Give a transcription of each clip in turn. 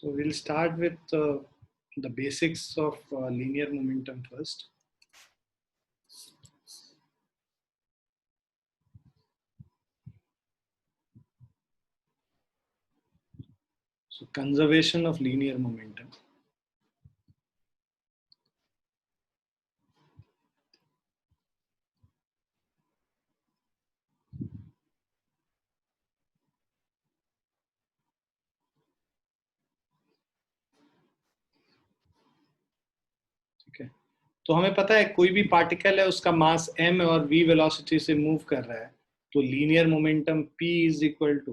So we'll start with the basics of linear momentum first. So conservation of linear momentum. ठीक है, तो हमें पता है कोई भी पार्टिकल है उसका मास m और v वेलोसिटी से मूव कर रहा है, तो linear momentum p is equal to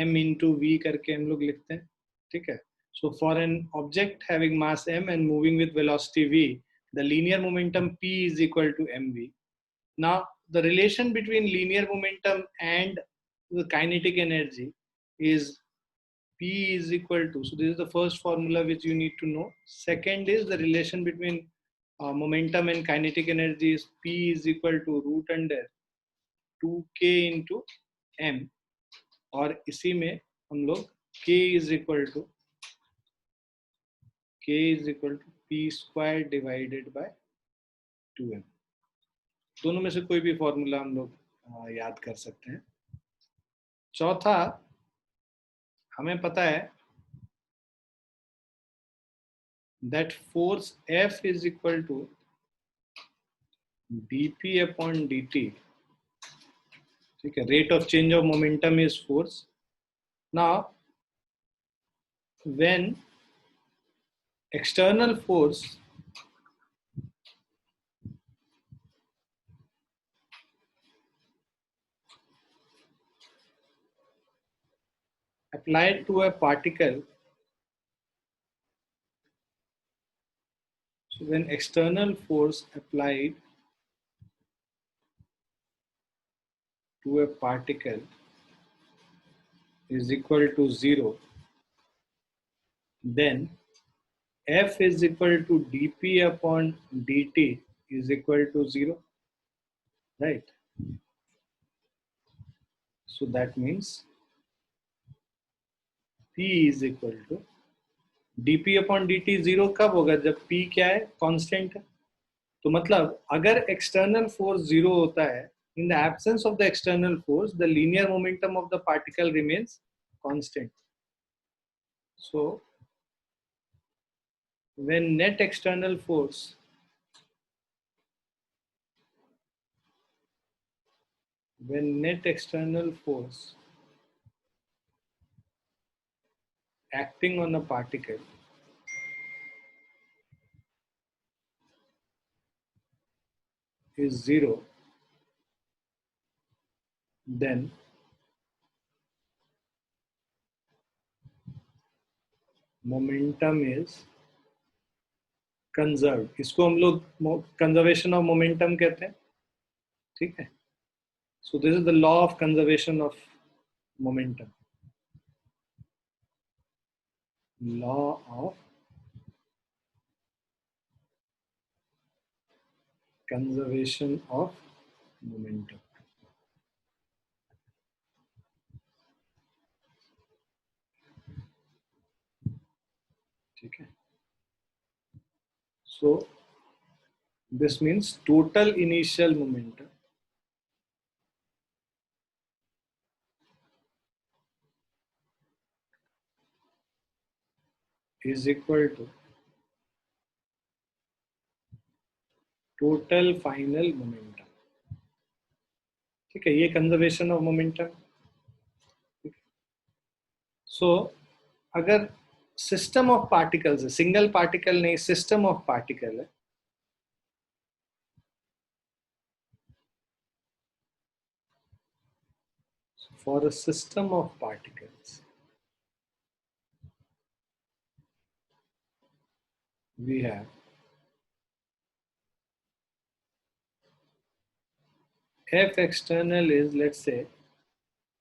m into v करके हम लोग लिखते हैं. ठीक है, so for an object having mass m and moving with velocity v, the linear momentum p is equal to mv. Now the relation between linear momentum and the kinetic energy is p is equal to, so this is the first formula which you need to know. Second is the relation between momentum and kinetic energy is p is equal to root under 2k into m, और इसी में हम लोग k is equal to p square divided by 2m. दोनों में से कोई भी फॉर्मूला हम लोग याद कर सकते हैं. चौथा, हमें पता है that force F is equal to dp upon dt. ठीक है, rate of change of momentum is force. Now when external force applied to a particle, so when external force applied to a particle is equal to 0, then F is equal to dp upon dt is equal to 0, right? So that means P is equal to dp upon dt. 0 कब होगा? जब P क्या है? Constant है. तो मतलब अगर external force 0 होता है, in the absence of the external force, the linear momentum of the particle remains constant. So when net external force acting on a particle is 0, then momentum is conserved. इसको हम लोग conservation of momentum कहते हैं. ठीक है, so this is the law of conservation of momentum. Law of conservation of momentum. ठीक है, so this means total initial momentum is equal to total final momentum. ठीक है, ये कंजर्वेशन ऑफ मोमेंटम. सो अगर सिस्टम ऑफ पार्टिकल्स है, single particle नहीं, system of particle है, for a system of particles we have F external is, let's say,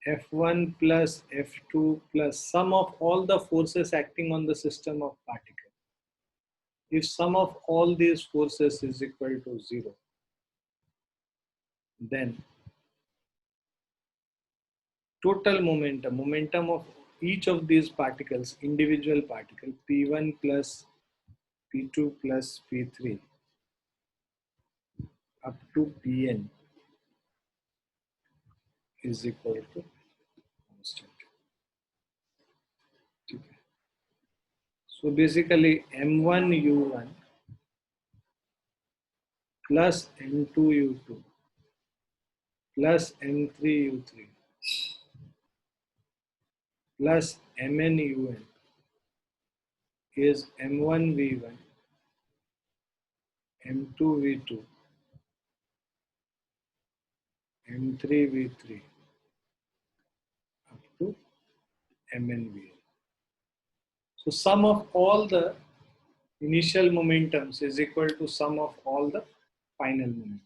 F1 plus F2 plus sum of all the forces acting on the system of particle. If sum of all these forces is equal to 0, then total momentum of each of these particles, individual particle, P1 plus P2 plus P3 up to Pn is equal to constant. Okay. So basically M1 U1 plus M2 U2 plus M3 U3 plus Mn Un is M1 V1, M2 V2, M3 V3 up to Mn Vn. So sum of all the initial momentums is equal to sum of all the final momentums.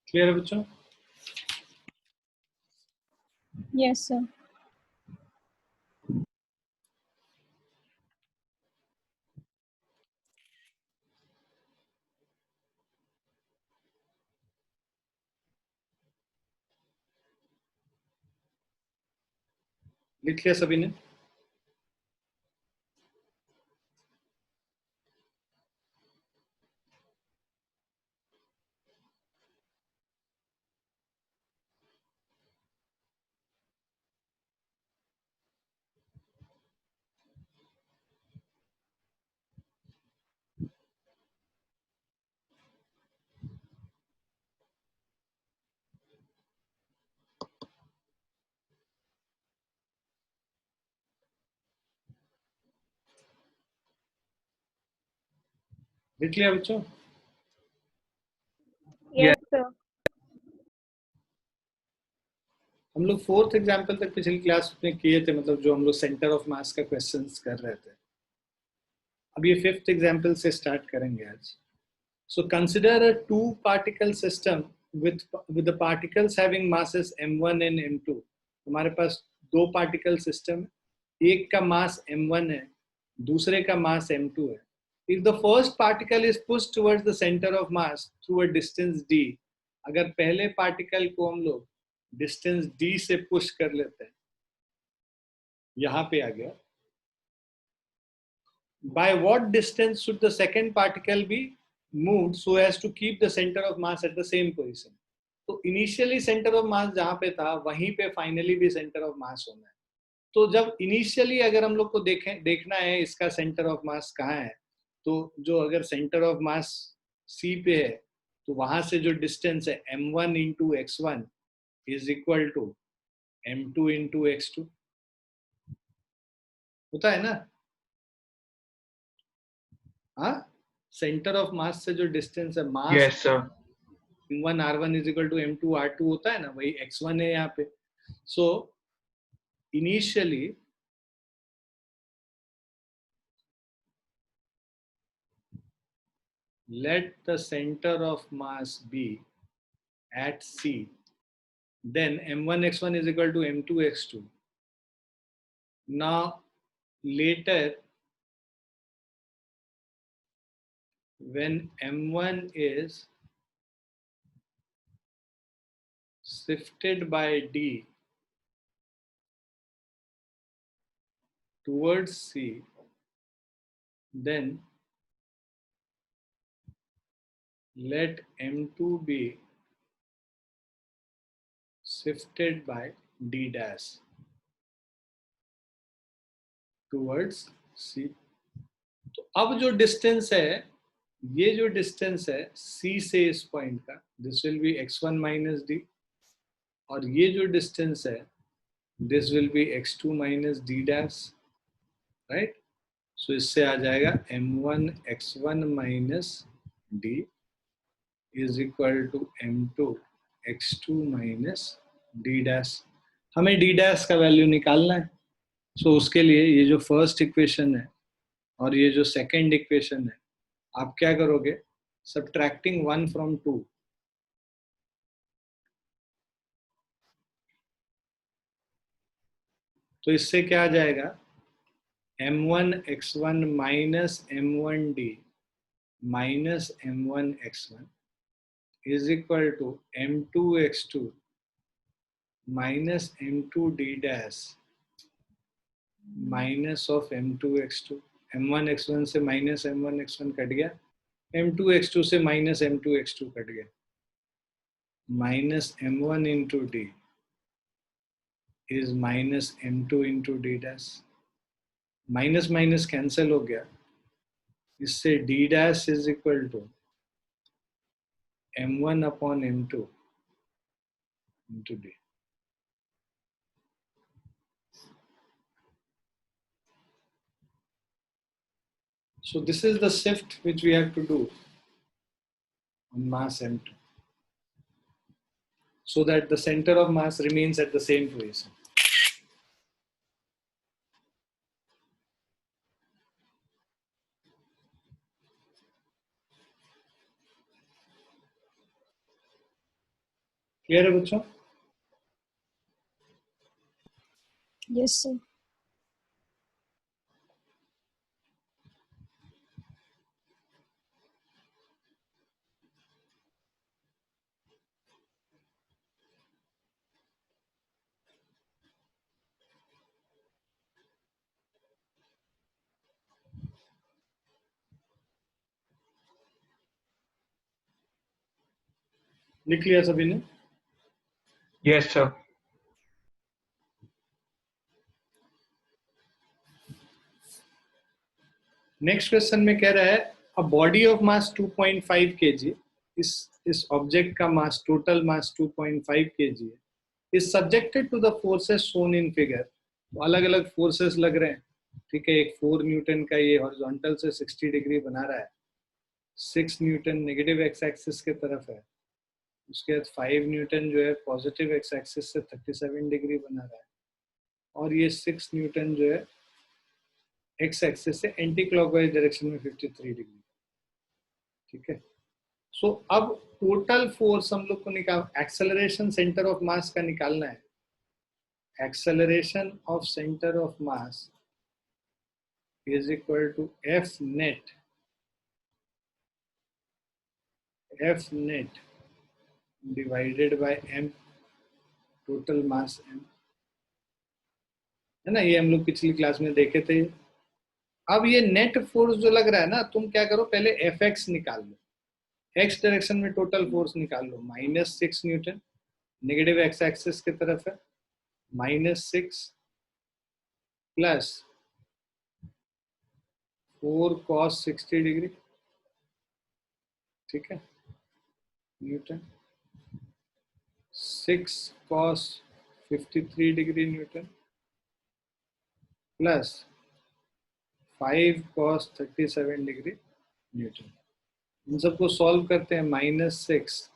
Clear है बच्चों? Yes, sir. लिख लिया सभी ने? लिख लिया बच्चों? Yes, sir. हम लोग फोर्थ एग्जाम्पल तक पिछली क्लास में किए थे, मतलब जो हम लोग सेंटर ऑफ मास का क्वेश्चंस कर रहे थे. अब ये फिफ्थ एग्जाम्पल से स्टार्ट करेंगे आज. So consider a two particle system with the particles having masses m1 and m2. हमारे पास दो पार्टिकल सिस्टम है, एक का मास m1 है, दूसरे का मास m2 है. If the first particle is pushed towards the center of mass through a distance d, अगर पहले पार्टिकल को हम लोग डिस्टेंस d से पुश कर लेते हैं, यहां पे आ गया, by what distance should the second particle be moved so as to keep the center of mass at the same position? तो इनिशियली सेंटर ऑफ मास जहां पे था वहीं पे फाइनली भी सेंटर ऑफ मास होना है. तो जब इनिशियली अगर हम लोग को देखना है इसका सेंटर ऑफ मास कहाँ है, तो जो अगर सेंटर ऑफ मास सी पे है तो वहां से जो डिस्टेंस है m1 into x1 is equal to m2 into x2 होता है ना. हाँ, सेंटर ऑफ मास से जो डिस्टेंस है mass, Yes, sir. m1 r1 is equal to m2 r2 होता है ना, वही x1 है यहाँ पे. So initially let the center of mass be at C, then m1 x1 is equal to m2 x2. Now later when m1 is shifted by d towards C, then let m2 be shifted by d dash towards C. तो अब जो distance है, ये जो distance है C से इस point का, this will be x1 minus D, और ये जो डिस्टेंस है this will be x2 minus D dash, right. So इससे आ जाएगा m1 x1 minus D is equal to m2 x2 minus D dash. हमें डी डैश का वैल्यू निकालना है. सो उसके लिए ये जो फर्स्ट इक्वेशन है और ये जो सेकंड इक्वेशन है, आप क्या करोगे, सबट्रैक्टिंग 1 फ्रॉम 2, तो इससे क्या आ जाएगा, m1 x1 minus m1 d minus m1 x1 is equal to m2x2 minus m2d dash minus of m2x2. m1x1 से माइनस m1x1 कट गया, m2x2 से माइनस m2x2 कट गया, minus m1 into d is minus m2 into d dash. Minus minus cancel हो गया, इससे d dash is equal to m1 upon m2 into d. So this is the shift which we have to do on mass m2, so that the center of mass remains at the same position. Clear है बच्चों? Yes, sir. लिख लिया सभी ने? Yes, sir. Next question में कह रहा है a body of mass 2.5 kg, इस ऑब्जेक्ट का मास, टोटल मास 2.5 kg है, is subjected to the forces shown in figure. तो अलग अलग फोर्सेस लग रहे हैं, ठीक है. एक 4 न्यूटन का ये हॉरिजॉन्टल से 60 डिग्री बना रहा है, 6 न्यूटन नेगेटिव एक्स एक्सिस के तरफ है, उसके बाद 5 न्यूटन जो है पॉजिटिव एक्स एक्सिस से 37 डिग्री बना रहा है, और ये 6 न्यूटन जो है एक्स एक्सिस से एंटी क्लॉकवाइज डायरेक्शन में 53 डिग्री, ठीक है. सो अब टोटल फोर्स हम लोग को एक्सेलरेशन सेंटर ऑफ मास का निकालना है. Acceleration of centre of mass is equal to F net divided by M, total mass M, है ना. ये हम लोग पिछली क्लास में देखे थे. अब ये नेट फोर्स जो लग रहा है ना, तुम क्या करो, पहले एफ एक्स निकाल लो, एक्स डायरेक्शन में टोटल फोर्स निकाल लो. -6 न्यूटन नेगेटिव एक्स एक्सिस की तरफ है, -6 प्लस 4 cos 60 डिग्री, ठीक है, newton, 6 cos 53 degree newton, plus 5 cos 37 degree newton. इन सबको सॉल्व करते हैं. -6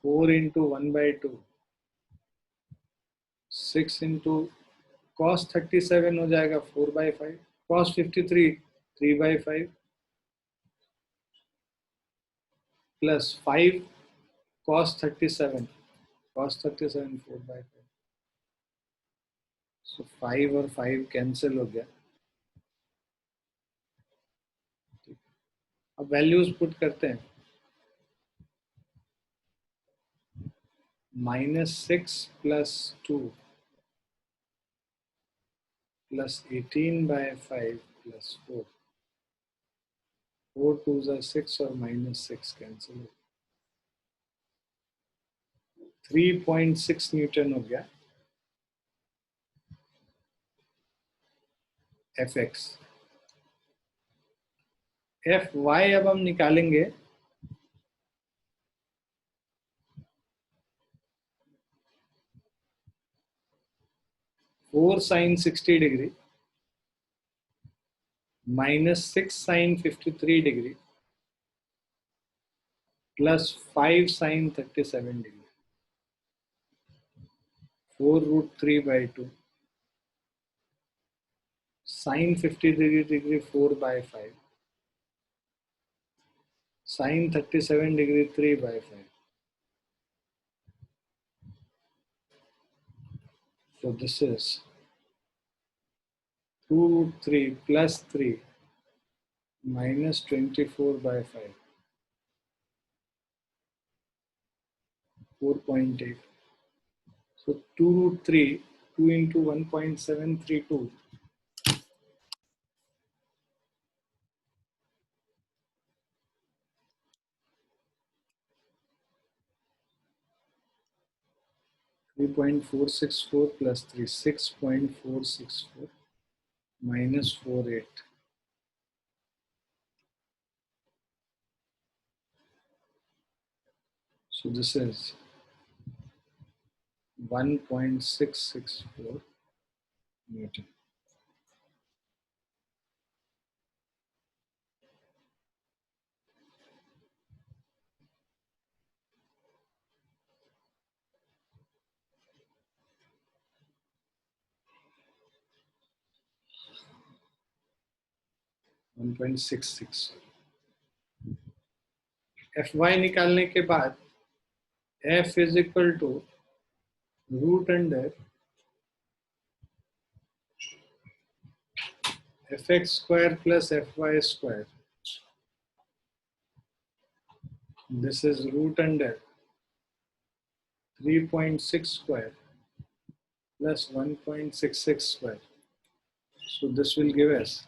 4 इंटू 1/2, 6 इंटू cos 37 हो जाएगा 4/5, cos 53 3/5, प्लस 5 cos 37 4/5. सो 5 और 5 कैंसिल हो गया. अब वैल्यूज पुट करते हैं. -6 प्लस 2 प्लस 18/5 प्लस 4, 4 2 ज़ा 6 और -6 कैंसिल हो, 3.6 न्यूटन हो गया एफ एक्स. एफ वाई अब हम निकालेंगे. Four sine 60 degree -6 sine 53 degree plus 5 sine 37 degree, 4√3/2 sine 53 degree 4/5 sine 37 degree 3/5. So this is 2√3 plus 3 minus 24/5 4.8. So 2 root 3, 2 into 1.732. .464 plus 3, 6.464 minus 48. So this is 1.664 Newton. Fy निकालने के बाद F is equal to root under Fx square plus Fy square. This is root under 3.6 square plus 1.66 square. So this will give us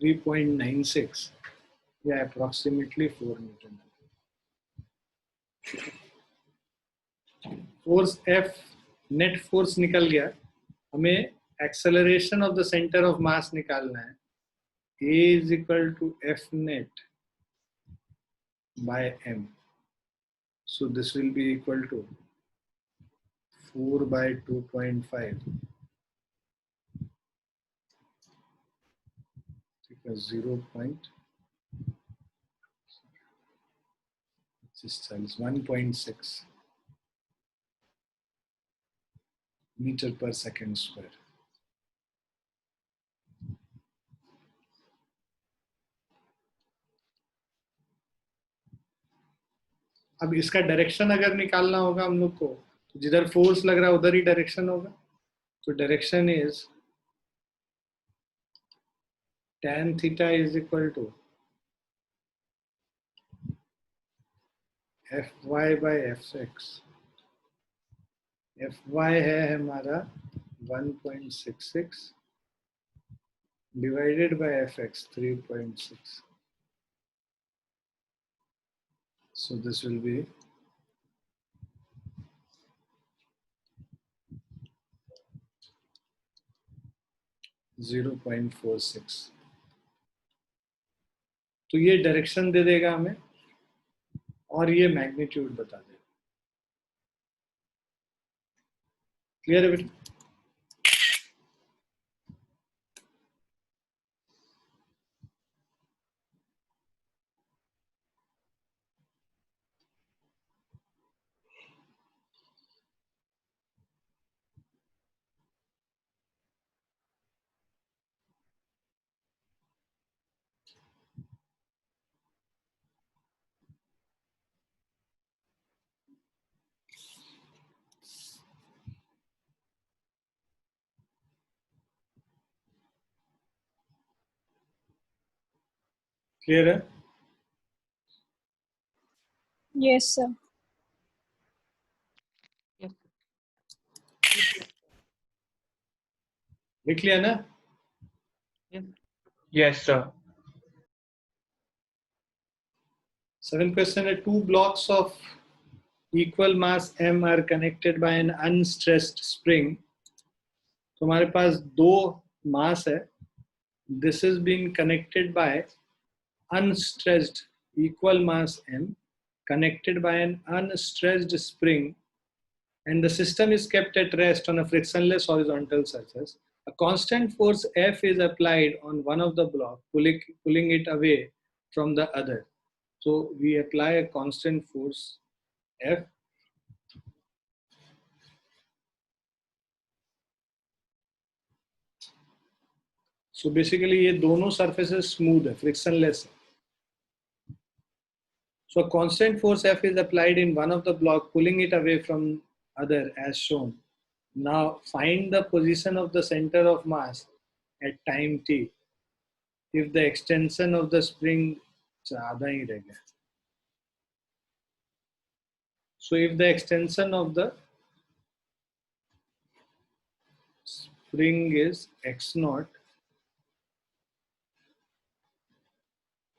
3.96, yeah, approximately 4 Newton. Force F, net force निकल गया, हमें acceleration of the center of mass निकालना है. A is equal to F net by M. So this will be equal to 4 by 2.5. Because 1.6 meter per second square. अब इसका direction अगर निकालना होगा हम लोग को, तो जिधर फोर्स लग रहा है उधर ही डायरेक्शन होगा. तो direction is tan theta is equal to Fy by Fx. Fy है हमारा 1.66 divided by Fx 3.6. So this will be 0.46. तो ये डायरेक्शन दे देगा हमें और ये मैग्नीट्यूड बता देगा. क्लियर है बेटा? क्लियर है? Yes, sir. लिख लिया ना? Yes, sir. 7th question है, two blocks of equal mass m are connected by an unstressed spring. तो हमारे पास दो मास है. This is being connected by unstressed equal mass m connected by an unstressed spring, and the system is kept at rest on a frictionless horizontal surface. A constant force F is applied on one of the block, pulling it away from the other. So we apply a constant force F. So basically ये दोनों surfaces smooth है, frictionless है. So a constant force F is applied in one of the block, pulling it away from other as shown. Now find the position of the center of mass at time t. if the extension of the spring ज़्यादा ही रह गया. So if the extension of the spring is x naught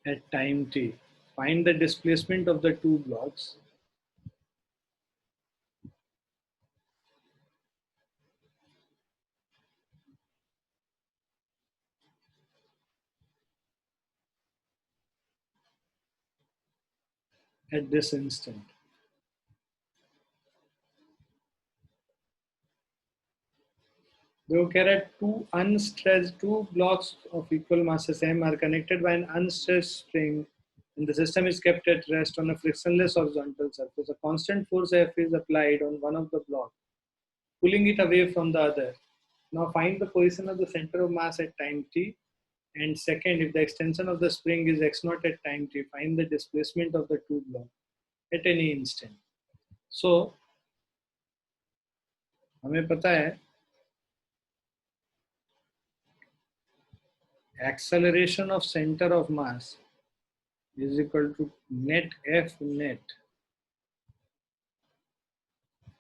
at time t, find the displacement of the two blocks at this instant. देखो कह रहा है two blocks of equal masses m are connected by an unstressed spring and the system is kept at rest on a frictionless horizontal surface. A constant force F is applied on one of the blocks, pulling it away from the other. Now find the position of the center of mass at time t, and second, if the extension of the spring is x naught at time t, find the displacement of the two blocks at any instant. So हमें पता है acceleration of center of mass is equal to net F net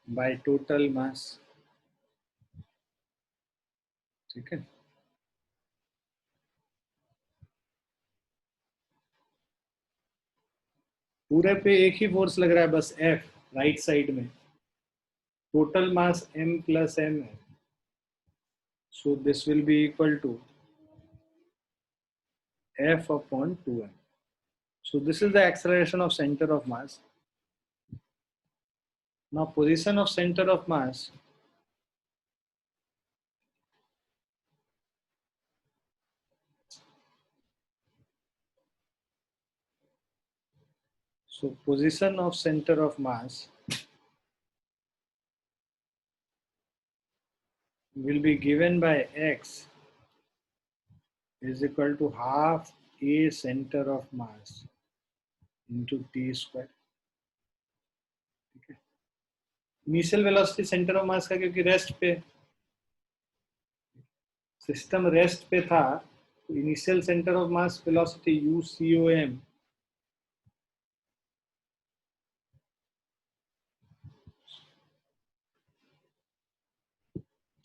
by total mass. ठीक है, पूरे पे एक ही force लग रहा है बस F राइट साइड में, total mass m plus m है. So this will be equal to F upon 2m. So this is the acceleration of center of mass. Now position of center of mass position of center of mass will be given by x is equal to half a center of mass into t square. ठीक है, initial velocity centre of mass का क्योंकि rest पे system rest पे था, तो initial centre of mass velocity UCOM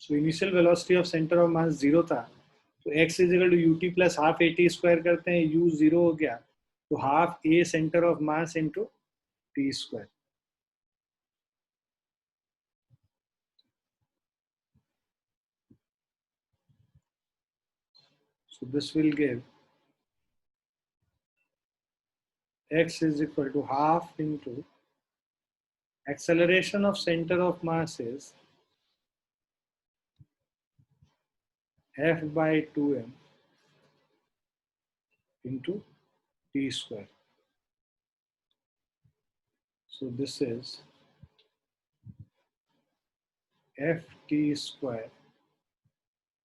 so initial velocity of centre of mass 0 था, तो x is equal to ut plus half at square करते हैं, u 0 हो गया, तो half a centre of mass into t square. So this will give x is equal to half into acceleration of center of mass is F by 2m into t square. So this is ft square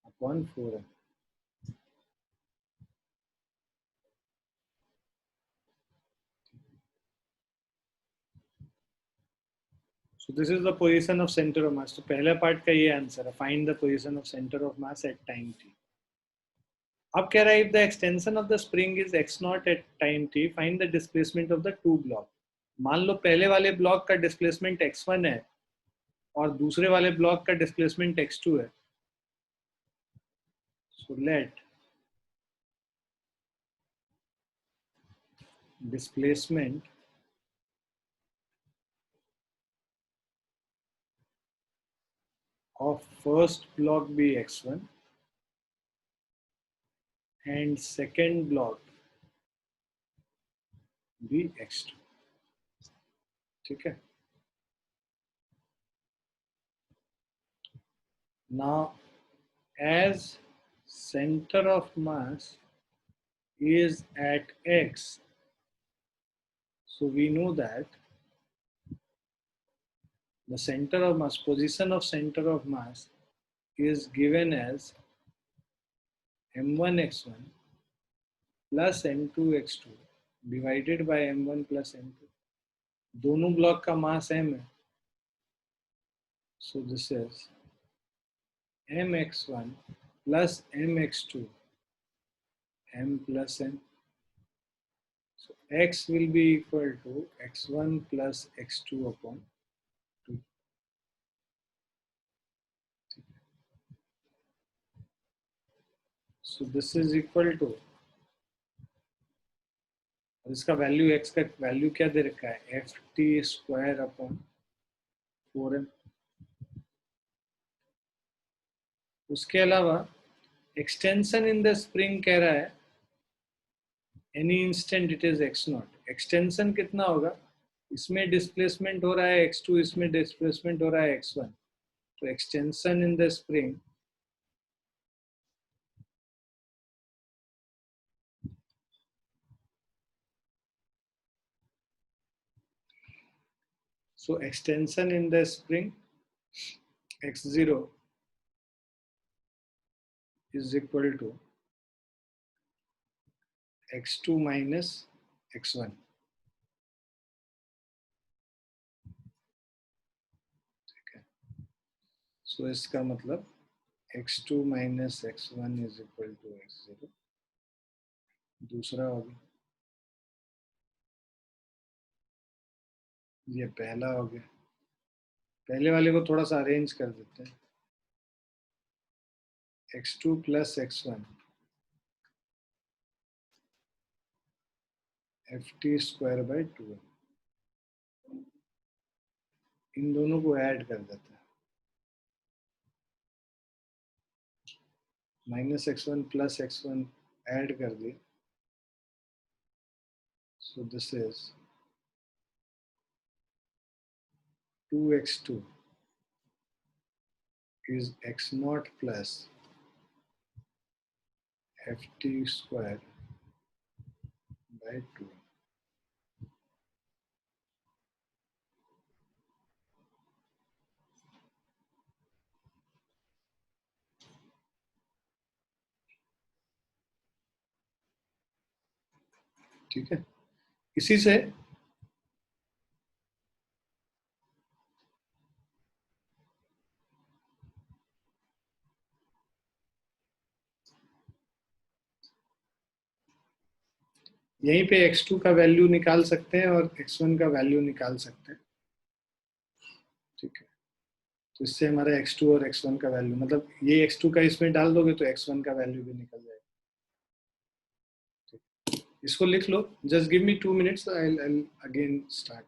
upon 4m. So this is the position of center of mass. तो पहला part का ये answer है, find the position of center of mass at time t. अब कह रहा है if the extension of the spring is x naught at time t, find the displacement of the two block. मान लो पहले वाले ब्लॉक का displacement x1 है और दूसरे वाले ब्लॉक का डिस्प्लेसमेंट x2 है. So let displacement of first block be x1 and second block be x2. ठीक है, now as center of mass is at x, so we know that the center of mass, position of center of mass is given as m1 x1 plus m2 x2 divided by m1 plus m2. दोनों block का मास m है, so this is mx1 plus mx2 m plus n. So x will be equal to x1 plus x2 upon 2. So this is equal to, इसका value x का value क्या दे रखा है, F T square upon 4m. उसके अलावा extension in the spring कह रहा है any instant it is x not. Extension कितना होगा, इसमें डिस्प्लेसमेंट हो रहा है x2, इसमें डिस्प्लेसमेंट हो रहा है x1. तो extension in the spring so extension in the spring x0 is equal to x2 minus x1. ठीक है, so इसका मतलब x2 minus x1 is equal to x0. दूसरा हो गया, ये पहला हो गया. पहले वाले को थोड़ा सा अरेंज कर देते हैं. x2 plus x1 ft square by 2. इन दोनों को ऐड कर देते हैं. Minus x1 plus x1 add कर दिए. सो this is 2x2 is x naught plus ft square by 2. ठीक है, इसी से यहीं पे x2 का वैल्यू निकाल सकते हैं और x1 का वैल्यू निकाल सकते हैं. ठीक है, तो इससे हमारा x2 और x1 का वैल्यू, मतलब ये x2 का इसमें डाल दोगे तो x1 का वैल्यू भी निकल जाएगा. इसको लिख लो. Just give me 2 minutes, I again start.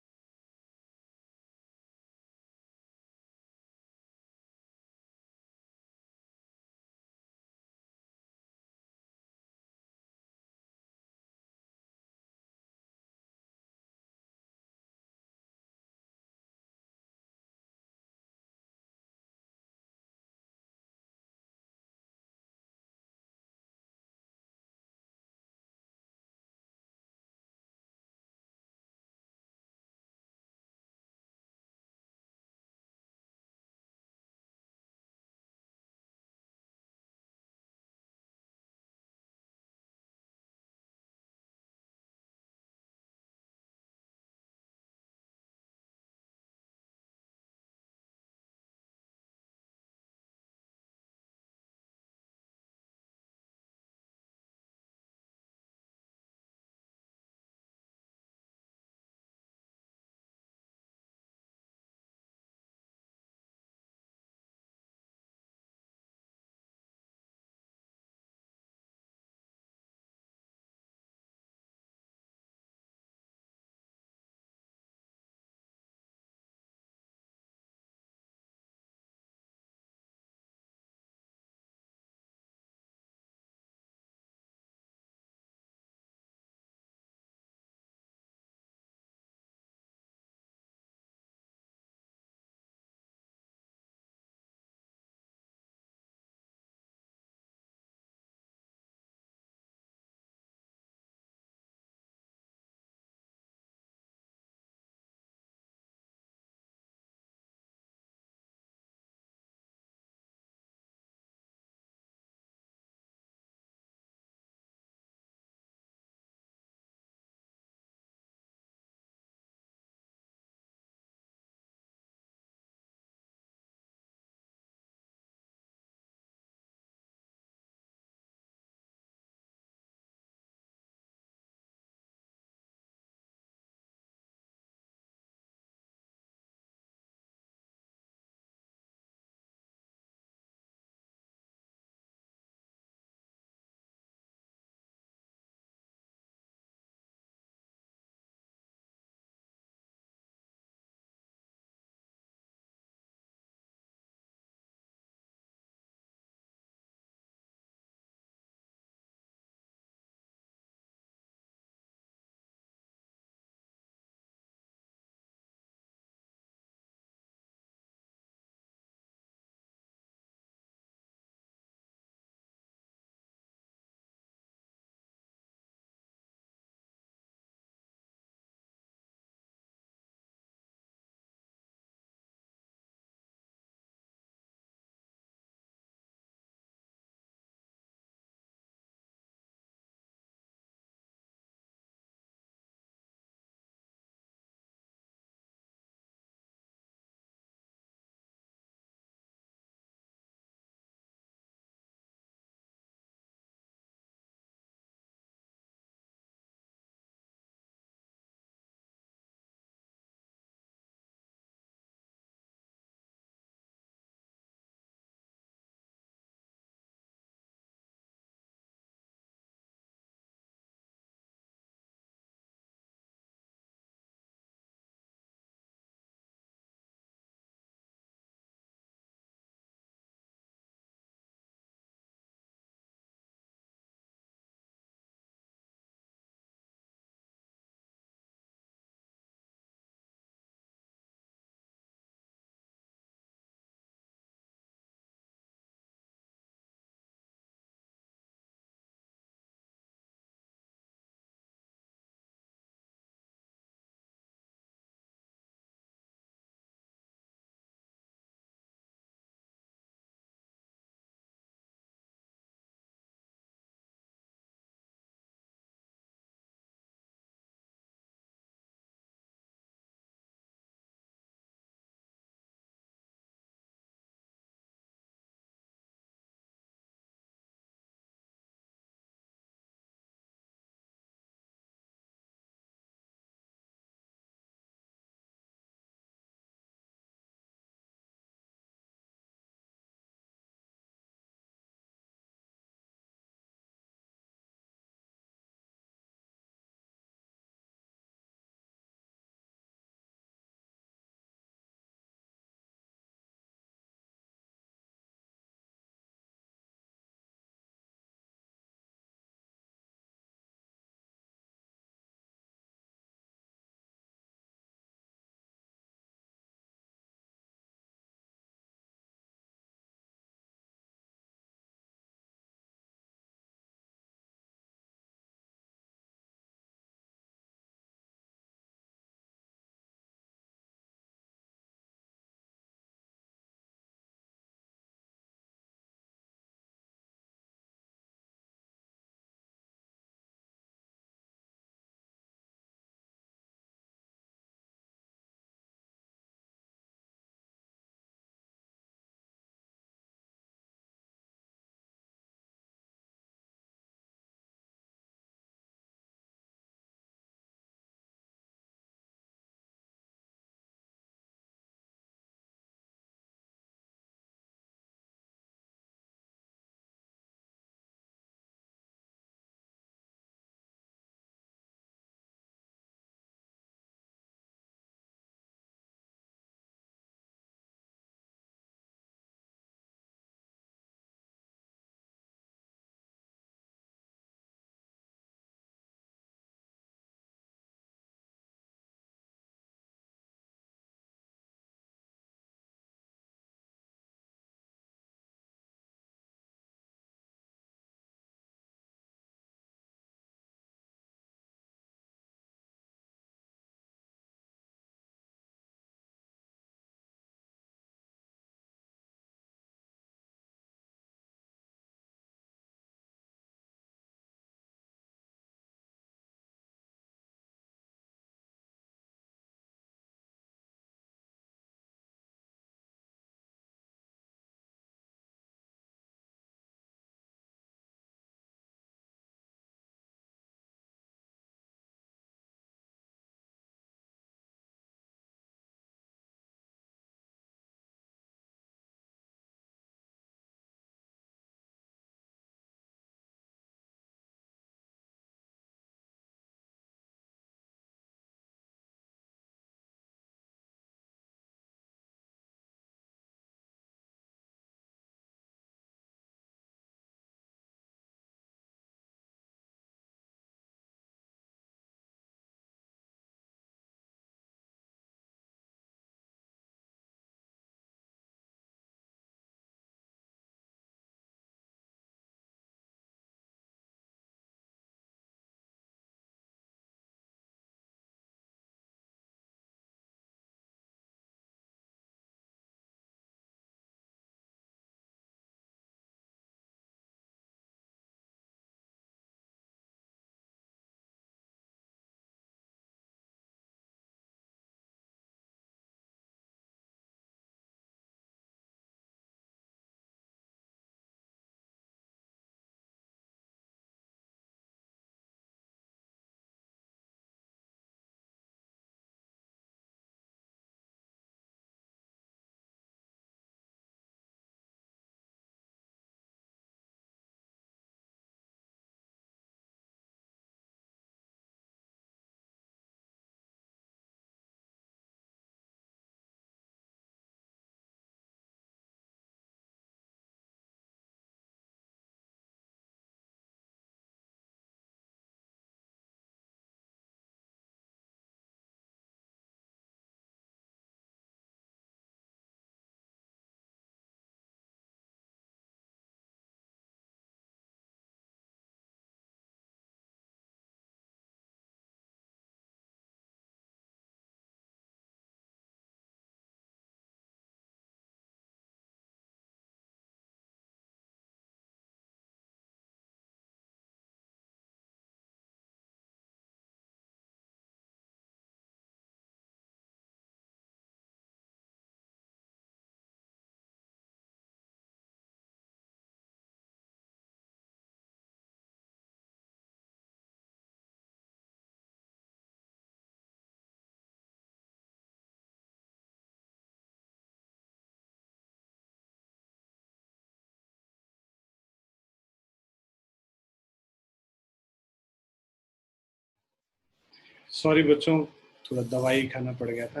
Sorry बच्चों, थोड़ा दवाई खाना पड़ गया था,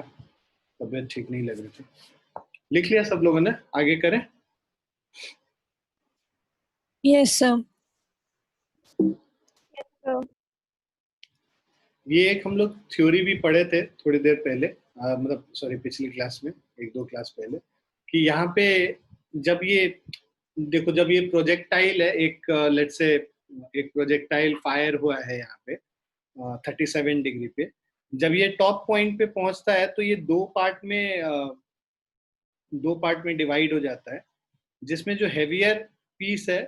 तबीयत ठीक नहीं लग रही थी। लिख लिया सब लोगों ने? आगे करें? Yes, sir. So, ये एक हम लोग थ्योरी भी पढ़े थे थोड़ी देर पहले, मतलब सॉरी पिछली क्लास में, एक दो क्लास पहले, कि यहाँ पे जब ये देखो, जब ये प्रोजेक्टाइल है, एक लेट्स से एक प्रोजेक्टाइल फायर हुआ है यहाँ पे 37 डिग्री पे, जब ये टॉप पॉइंट पे पहुंचता है तो ये दो पार्ट में डिवाइड हो जाता है, जिसमें जो हेवियर पीस है,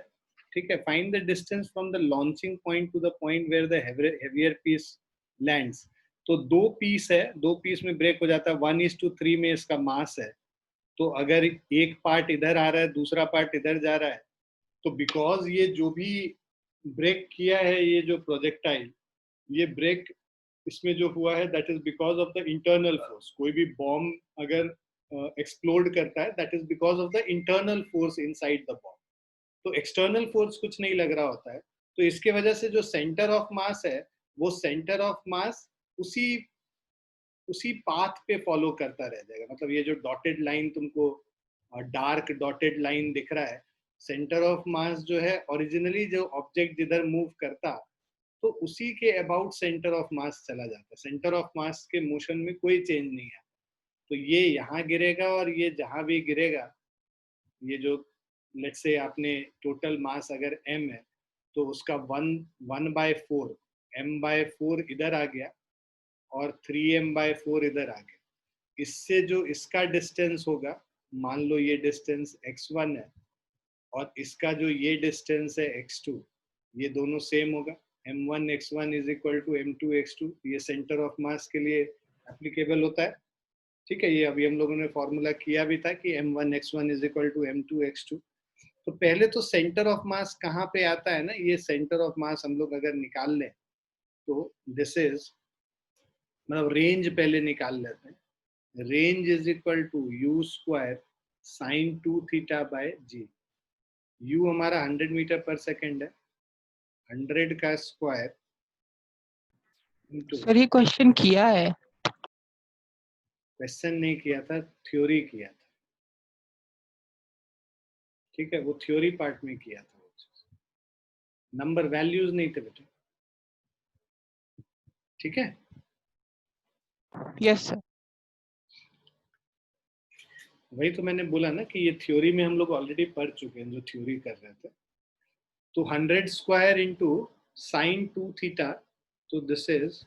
ठीक है, find the distance from the launching point to the point where the heavier piece lands. तो दो पीस है, दो पीस में ब्रेक हो जाता है, 1:3 में इसका मास है। तो अगर एक पार्ट इधर आ रहा है, दूसरा पार्ट इधर जा रहा है, तो बिकॉज ये जो भी ब्रेक किया है, ये जो प्रोजेक्टाइल, ये ब्रेक इसमें जो हुआ है, that is because of the internal force. कोई भी बॉम्ब अगर एक्सप्लोड करता है, that is because of the internal force inside the bomb. तो एक्सटर्नल फोर्स कुछ नहीं लग रहा होता है, तो इसके वजह से जो सेंटर ऑफ मास है, वो सेंटर ऑफ मास उसी उसी पाथ पे फॉलो करता रह जाएगा। मतलब ये जो डॉटेड लाइन तुमको डार्क डॉटेड लाइन दिख रहा है, सेंटर ऑफ मास जो है, ओरिजिनली जो ऑब्जेक्ट जिधर मूव करता, तो उसी के अबाउट सेंटर ऑफ मास चला जाता है। सेंटर ऑफ मास के मोशन में कोई चेंज नहीं है। तो ये यहाँ गिरेगा और ये जहां भी गिरेगा, ये जो लेट्स से आपने टोटल मास अगर m है, तो उसका 1/4 m/4 इधर आ गया और 3m/4 इधर आ गया। इससे जो इसका डिस्टेंस होगा, मान लो ये डिस्टेंस x1 है और इसका जो ये डिस्टेंस है x2, ये दोनों सेम होगा। m1 x1 is equal to m2 x2। ये सेंटर ऑफ मास के लिए एप्लीकेबल होता है, ठीक है। ये अभी हम लोगों ने फॉर्मूला किया भी था कि m1 x1 is equal to m2 x2। तो पहले तो सेंटर ऑफ मास कहाँ पे आता है ना, ये सेंटर ऑफ मास हम लोग अगर निकाल लें, तो दिस इज, मतलब रेंज पहले निकाल लेते हैं। Range is equal to u square sine 2 theta by g. u हमारा 100 मीटर पर सेकेंड है, 100 का स्क्वायर इंटू, सर ये क्वेश्चन किया है? क्वेश्चन नहीं किया था, थ्योरी किया था, ठीक है, वो थ्योरी पार्ट में किया था। नंबर वैल्यूज नहीं थे बेटे, ठीक है। Yes sir. वही तो मैंने बोला ना कि ये थ्योरी में हम लोग ऑलरेडी पढ़ चुके हैं, जो थ्योरी कर रहे थे। तो 100 स्क्वायर इंटू साइन 2 थीटा, तो this is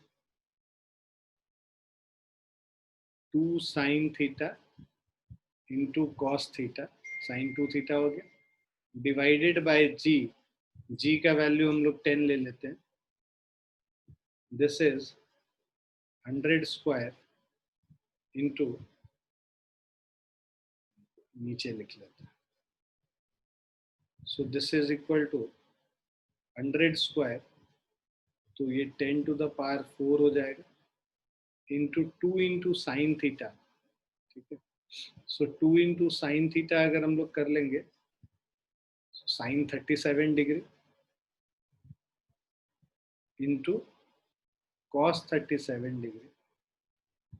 2 sine theta into cos theta, sine 2 theta हो गया, डिवाइडेड बाय जी। जी का वैल्यू हम लोग 10 ले लेते हैं। दिस इज 100 स्क्वायर इंटू, नीचे लिख लेते हैं, so this is equal to 100 square, तो ये 10 टू द पावर 4 हो जाएगा, इंटू 2 इंटू साइन थीटा, ठीक है। सो 2 इंटू साइन थीटा अगर हम लोग कर लेंगे, sine 37 degree into cos 37 degree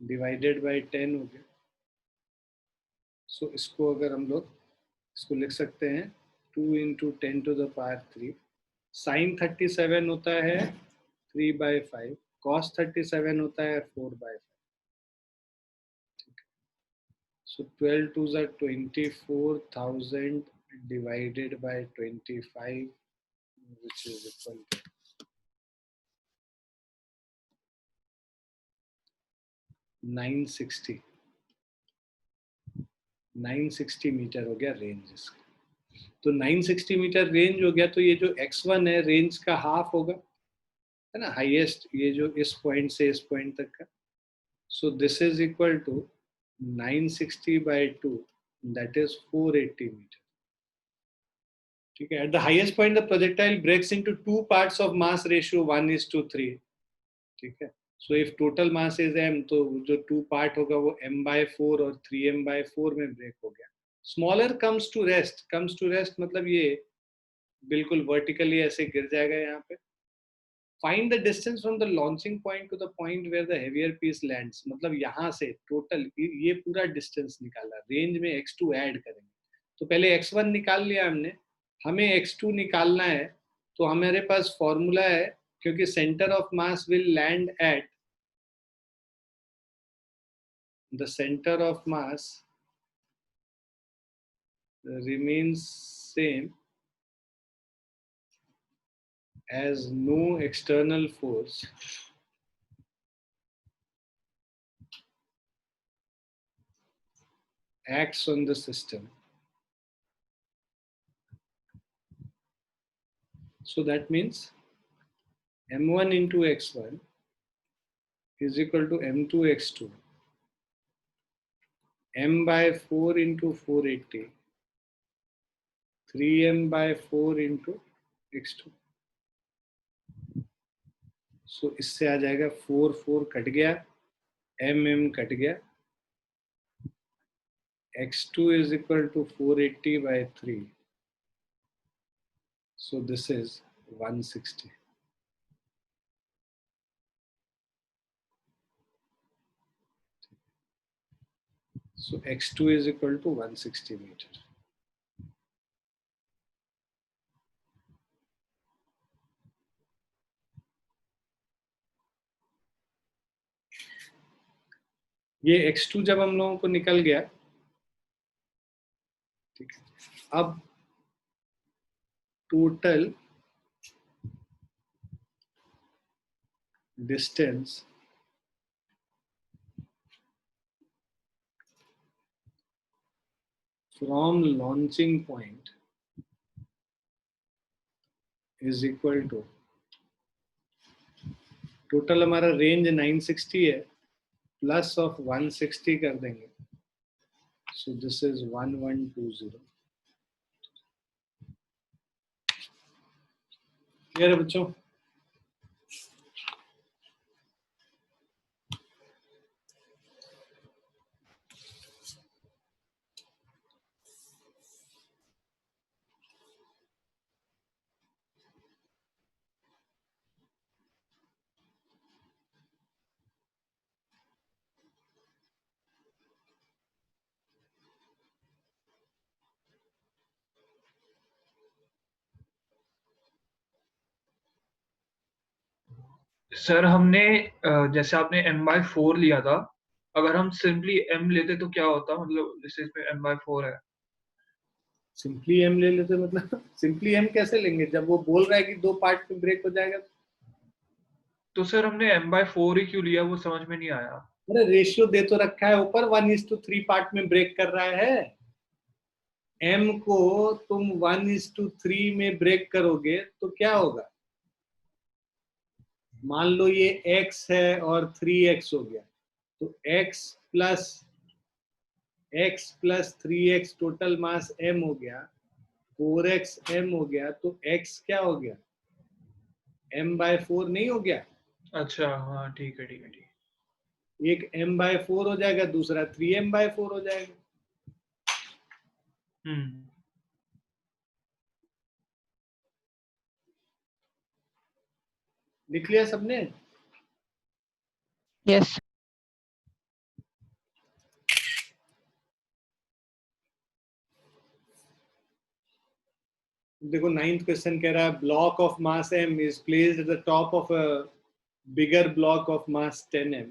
divided by 10 हो गया। सो इसको अगर हम लोग इसको लिख सकते हैं 2 इंटू 10 टू द पावर 3। साइन 37 होता है 3/5, कॉस 37 होता है 4/5। So 12 twos are 24,000 divided by 25, which is equal to 960 metre हो गया रेंज इसका। तो 960 मीटर रेंज हो गया, तो ये जो x1 है रेंज का हाफ होगा, है ना, हाईएस्ट, ये जो इस पॉइंट से इस पॉइंट तक का। So this is equal to 960/2, that is 480 metre, ठीक है। At the highest point the projectile breaks into two parts of mass ratio 1:3, ठीक है। So if total mass is m, तो जो टू पार्ट होगा वो m/4 और 3m/4 में ब्रेक हो गया। Smaller comes to rest, comes to rest मतलब ये बिल्कुल वर्टिकली ऐसे गिर जाएगा यहाँ पे, find the distance from the launching point to the point where the heavier piece lands, मतलब यहाँ से टोटल ये पूरा डिस्टेंस निकाला, रेंज में x2 ऐड करेंगे। तो पहले x1 निकाल लिया हमने, हमें x2 निकालना है। तो हमारे पास फॉर्मूला है, क्योंकि centre of mass will land at the centre of mass remains same as no external force acts on the system. So that means m1 into x1 is equal to m2 x2, m by 4 into 480, 3m by 4 into x2. So इससे आ जाएगा 4 4 cut गया, m cut गया, x2 is equal to 480 by 3. So this is 160. So x2 is equal to 160 meter. ये x2 जब हम लोगों को निकल गया, ठीक है, अब total distance from launching point is equal to, total हमारा रेंज 960 है, प्लस ऑफ 160 कर देंगे, सो दिस इज 1120. क्लियर है बच्चों? सर हमने जैसे आपने m/4 लिया था, अगर हम सिंपली m लेते तो क्या होता, मतलब जैसे इसमें m/4 है। सिंपली एम ले लेते, मतलब सिंपली एम कैसे लेंगे जब वो बोल रहा है कि दो पार्ट में ब्रेक हो जाएगा? तो सर हमने m/4 ही क्यों लिया, वो समझ में नहीं आया। अरे रेशियो दे तो रखा है ऊपर, 1:3 पार्ट में ब्रेक कर रहा है। m को तुम 1:3 में ब्रेक करोगे तो क्या होगा? मान लो ये x है और 3x हो गया, तो x plus 3x total mass m हो गया, 4x m हो गया, तो x क्या हो गया? m/4 नहीं हो गया? अच्छा हाँ ठीक है ठीक है ठीक है। एक m/4 हो जाएगा, दूसरा 3m/4 हो जाएगा। लिख लिया सबने? Yes. देखो 9th क्वेश्चन कह रहा है block of mass m is placed at the top of a bigger block of mass 10m.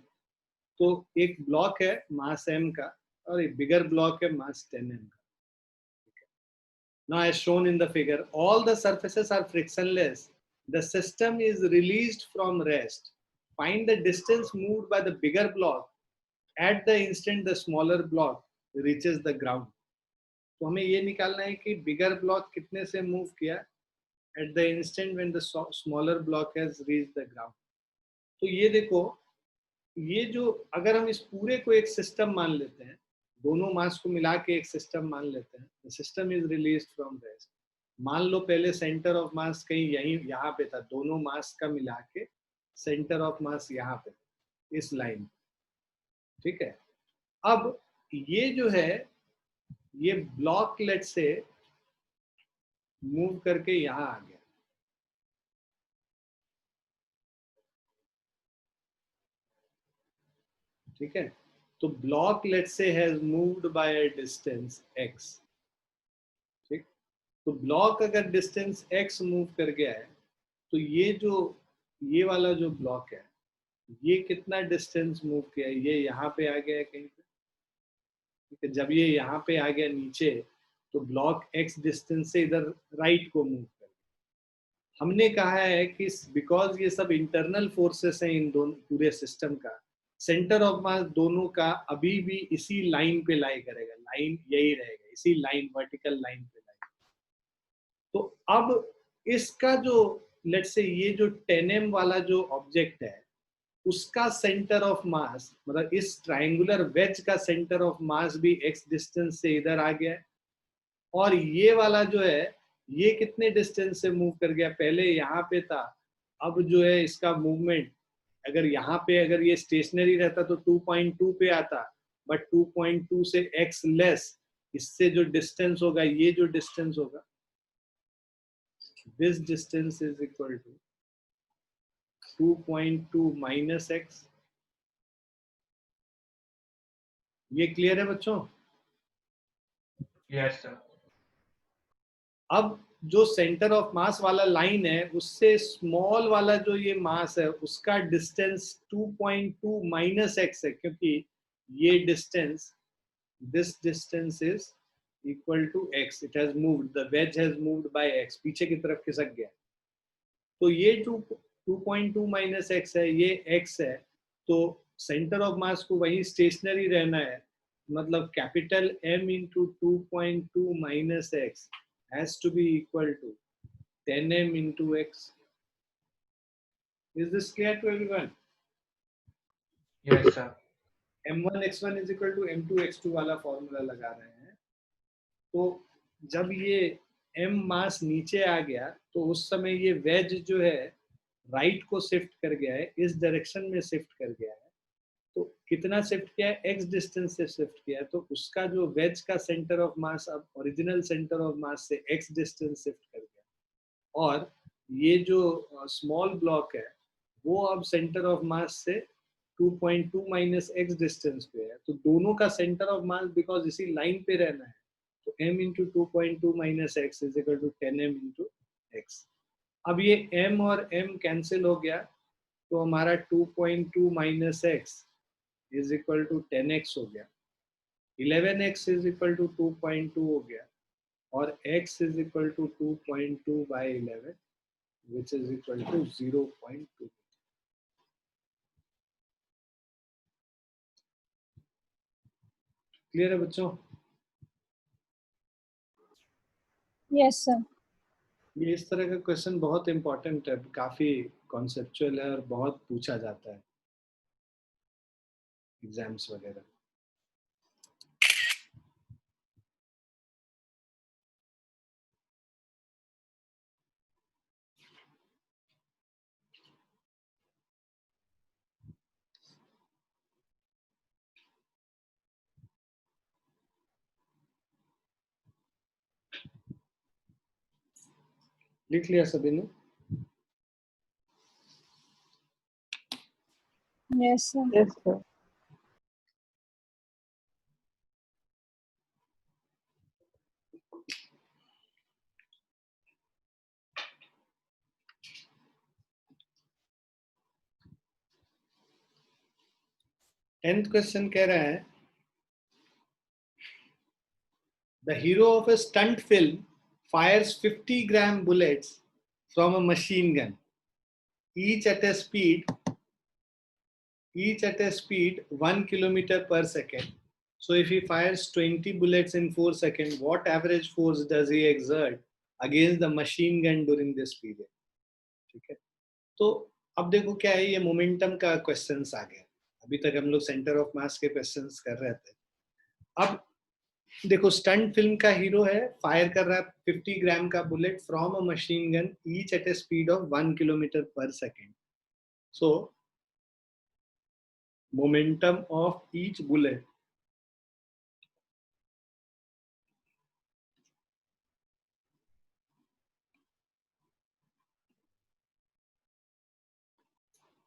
तो एक ब्लॉक है मास m का और एक बिगर ब्लॉक है मास 10m का. Now as shown in the figure, all the surfaces are frictionless. The system is released from rest. Find the distance moved by the bigger block at the instant the smaller block reaches the ground. तो हमें ये निकालना है कि बिगर block कितने से move किया at the instant when the smaller block has reached the ground. तो ये देखो, ये जो अगर हम इस पूरे को एक सिस्टम मान लेते हैं, दोनों मास को मिला के एक सिस्टम मान लेते हैं, the system is released from rest. मान लो पहले सेंटर ऑफ मास कहीं यहीं यहाँ पे था, दोनों मास का मिला के सेंटर ऑफ मास यहाँ पे, इस लाइन, ठीक है. अब ये जो है, ये ब्लॉक लेट से मूव करके यहाँ आ गया, ठीक है, तो block let's say has moved bye a distance x, ठीक, तो ब्लॉक अगर डिस्टेंस x मूव कर गया है तो ये वाला जो ब्लॉक है ये कितना डिस्टेंस मूव किया है, ये यहाँ पे आ गया है कहीं पे, ठीक है, जब ये यहाँ पे आ गया नीचे तो ब्लॉक x डिस्टेंस से इधर राइट को मूव कर, हमने कहा है कि बिकॉज ये सब इंटरनल फोर्सेस हैं इन दोनों पूरे सिस्टम का, सेंटर ऑफ मास दोनों का अभी भी इसी लाइन पे लाई करेगा, लाइन यही रहेगा, इसी लाइन वर्टिकल लाइन पे लाई। तो अब इसका जो लेट्स से ये जो 10m वाला जो ऑब्जेक्ट है उसका सेंटर ऑफ मास, मतलब इस ट्रायंगुलर वेज का सेंटर ऑफ मास भी x डिस्टेंस से इधर आ गया है, और ये वाला जो है ये कितने डिस्टेंस से मूव कर गया, पहले यहाँ पे था, अब जो है इसका मूवमेंट अगर यहाँ पे अगर ये स्टेशनरी रहता तो 2.2 पे आता, बट 2.2 से x लेस, इससे जो डिस्टेंस होगा, ये जो डिस्टेंस होगा, this distance is equal to 2.2 minus x। ये क्लियर है बच्चों? Yes sir. अब जो सेंटर ऑफ मास वाला लाइन है उससे स्मॉल वाला जो ये मास है उसका डिस्टेंस 2.2 माइनस x है, क्योंकि ये distance, this distance is equal to x, it has moved, the wedge has moved by x, पीछे की तरफ खिसक गया, तो ये 2.2 माइनस x है, ये x है, तो सेंटर ऑफ मास को वही स्टेशनरी रहना है, मतलब capital M into 2.2 minus x has to be equal to 10m into x. Is this clear to everyone? Yes sir. m1 x1 is equal to m2 x2 वाला formula लगा रहे हैं, तो जब ये m मास नीचे आ गया तो उस समय ये वेज जो है राइट को शिफ्ट कर गया है, इस डायरेक्शन में शिफ्ट कर गया है, तो कितना शिफ्ट किया है, x डिस्टेंस से शिफ्ट किया है, तो उसका जो वेज का सेंटर ऑफ मास अब ओरिजिनल सेंटर ऑफ मास से x डिस्टेंस शिफ्ट कर गया, और ये जो स्मॉल ब्लॉक है वो अब सेंटर ऑफ मास से 2.2 माइनस एक्स डिस्टेंस पे है, तो दोनों का सेंटर ऑफ मास बिकॉज इसी लाइन पे रहना है, तो m into 2.2 minus x is equal to 10m into x. अब ये m और m कैंसिल हो गया तो हमारा 2.2 minus x is equal to 10x हो गया, 11x इज इक्वल टू 2.2 हो गया, और x is equal to 2.2 by 11 which is equal to 0.2. Clear है बच्चों? Yes, sir. ये इस तरह का क्वेश्चन बहुत इंपॉर्टेंट है, काफी कॉन्सेप्चुअल है और बहुत पूछा जाता है एग्जाम्स वगैरह। लिख लिया सभी ने? Yes, sir. Yes, sir. Tenth question कह रहा है the hero of a stunt film fires 50-gram bullets from a machine gun, each at a speed 1 kilometer per second. So if he fires 20 bullets in 4 seconds, what average force does he exert against the machine gun during this period? ठीक है, तो अब देखो क्या है, ये momentum का questions आ गया, अभी तक हम लोग सेंटर ऑफ मास के क्वेश्चंस कर रहे थे। अब देखो स्टंट फिल्म का हीरो है, फायर कर रहा है 50 ग्राम का bullet from a machine gun each at a speed of 1 kilometre per second. So momentum of each bullet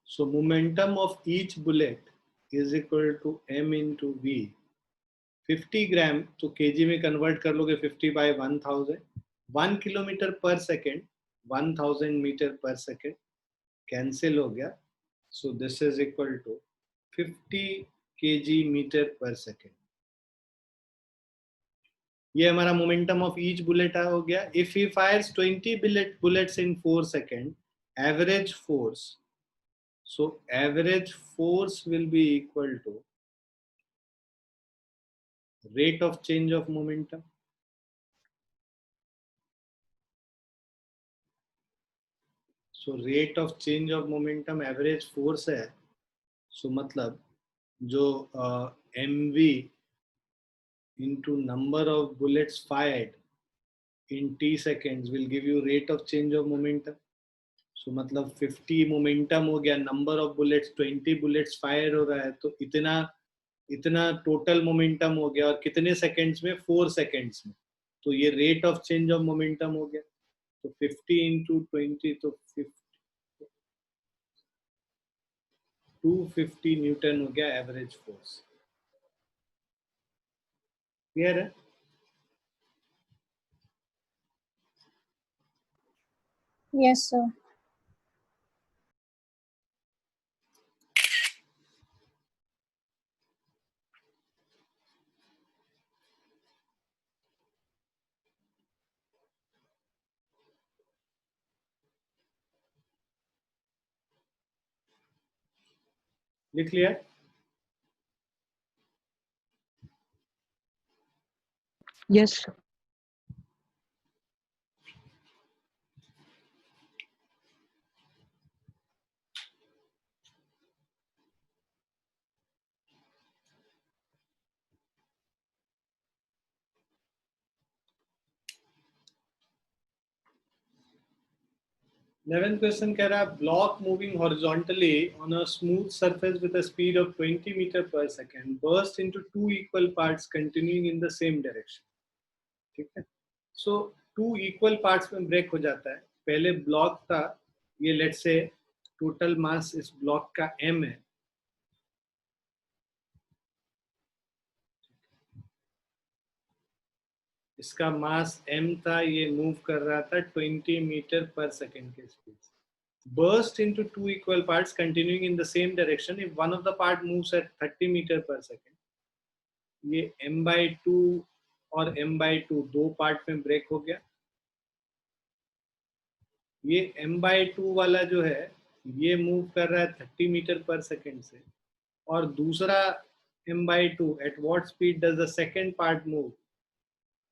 so momentum of each bullet is equal to m into v. 50 gram तो kg में convert कर लोगे 50 by 1000. 1 kilometre per second 1000 metre पर second cancel हो गया. So this is equal to 50 KG metre पर second. ये हमारा मोमेंटम ऑफ ईच बुलेट हो गया. If he fires 20 bullets in 4 second, average force, so average force will be equal to rate of change of momentum. So rate of change of momentum average force है. So मतलब जो mv into number of bullets fired in t seconds will give you rate of change of momentum. So मतलब 50 momentum हो गया, number of bullets 20 bullets fire हो रहा है, तो इतना टोटल मोमेंटम हो गया. और कितने सेकंड्स में? 4 सेकंड्स में. तो ये rate of change of momentum हो गया. तो 50 इंटू 20 तो 250 न्यूटन हो गया एवरेज फोर्स. क्लियर है? Yes, sir. लिख लिया? Yes, sir. इलेवेंथ क्वेश्चन कह रहा है block moving horizontally on a smooth surface with a speed of 20 metre पर second burst into 2 equal parts continuing in the same direction. ठीक है. So 2 equal parts में break हो जाता है. पहले ब्लॉक था, ये लेट्स से टोटल मास इस ब्लॉक का m है. इसका मास m था, ये मूव कर रहा था 20 मीटर पर सेकेंड के स्पीड से. burst into 2 equal parts continuing in the same direction if one of the part moves at 30 meter per second. ये m/2 और m/2 दो पार्ट में ब्रेक हो गया. ये m/2 वाला जो है ये मूव कर रहा है 30 मीटर पर सेकेंड से, और दूसरा m/2 at what speed does the second part move,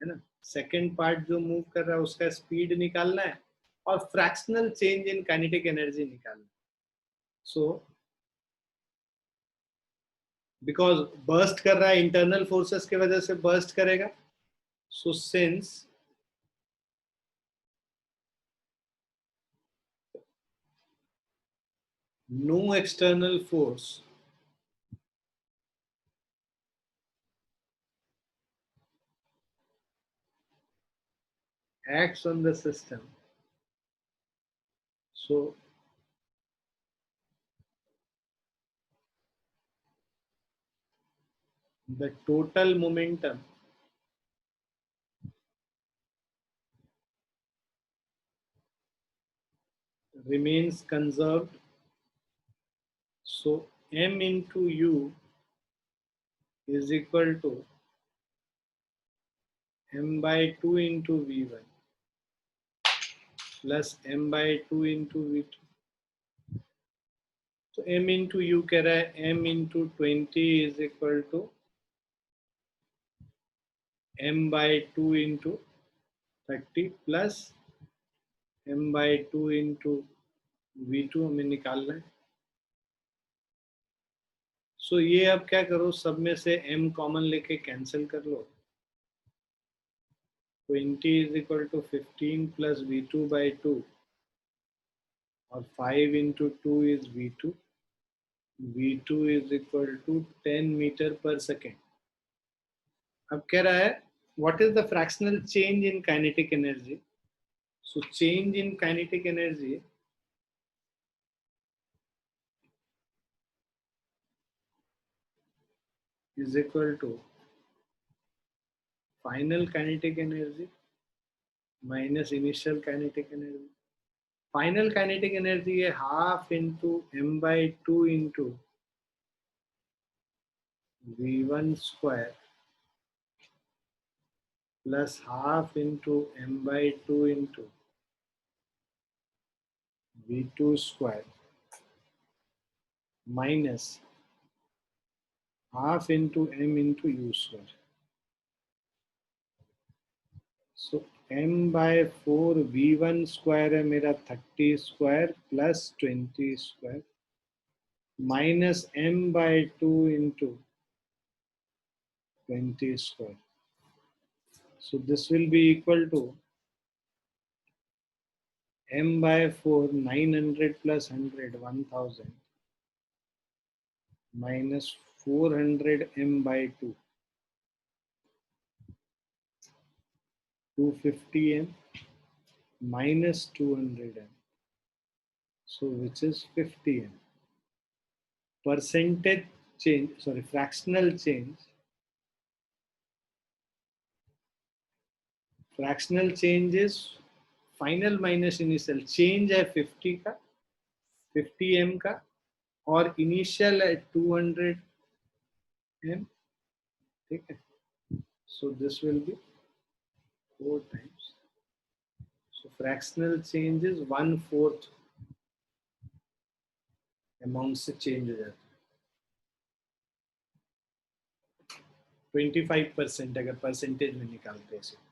है ना. सेकेंड पार्ट जो मूव कर रहा है उसका स्पीड निकालना है और fractional change in kinetic energy निकालना है. सो बिकॉज बर्स्ट कर रहा है, इंटरनल फोर्सेस की वजह से बर्स्ट करेगा. So since no external force acts on the system, so the total momentum remains conserved. So m into u is equal to m/2 into v1 plus m/2 into v2. तो m into u कह रहा है m into 20 is equal to m/2 into 30 plus m/2 into v2 हमें निकालना है. सो ये अब क्या करो, सब में से m कॉमन लेके कैंसिल कर लो. 20 is equal to 15 plus v2 by 2 और 5 into 2 is v2. v2 is equal to 10 meter per second. अब कह रहा है what is the fractional change in kinetic energy. So change in kinetic energy . is equal to final kinetic energy minus initial kinetic energy. Final kinetic energy है half into m/2 into v1 square plus half into m/2 into v2 square minus half into m into u square. So m/4 v1 square है मेरा 30 square plus 20 square minus m/2 into 20 square. So this will be equal to m/4 900 plus 100 1000 minus 400 m/2 250 m minus 200 m. So which is 50 m. Percentage change, sorry, fractional change. Fractional change is final minus initial. Change है 50 का, 50 m का, और initial है 200 m. ठीक है. So this will be 4 times. So fractional change is 1/4 amount से change हो जाता है. 25% अगर परसेंटेज में निकालते हैं इसे.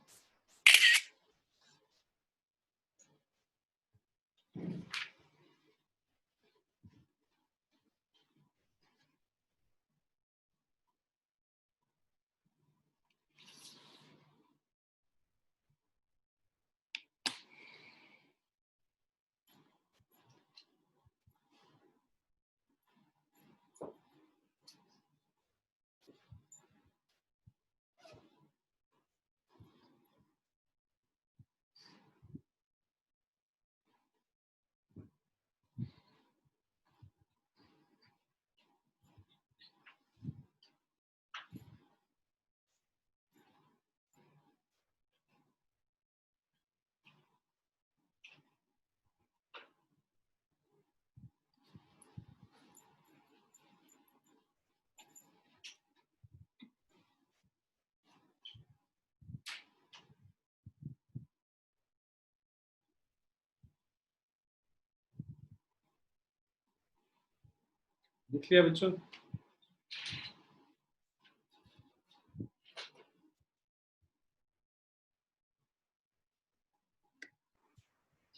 लिख लिया बच्चों?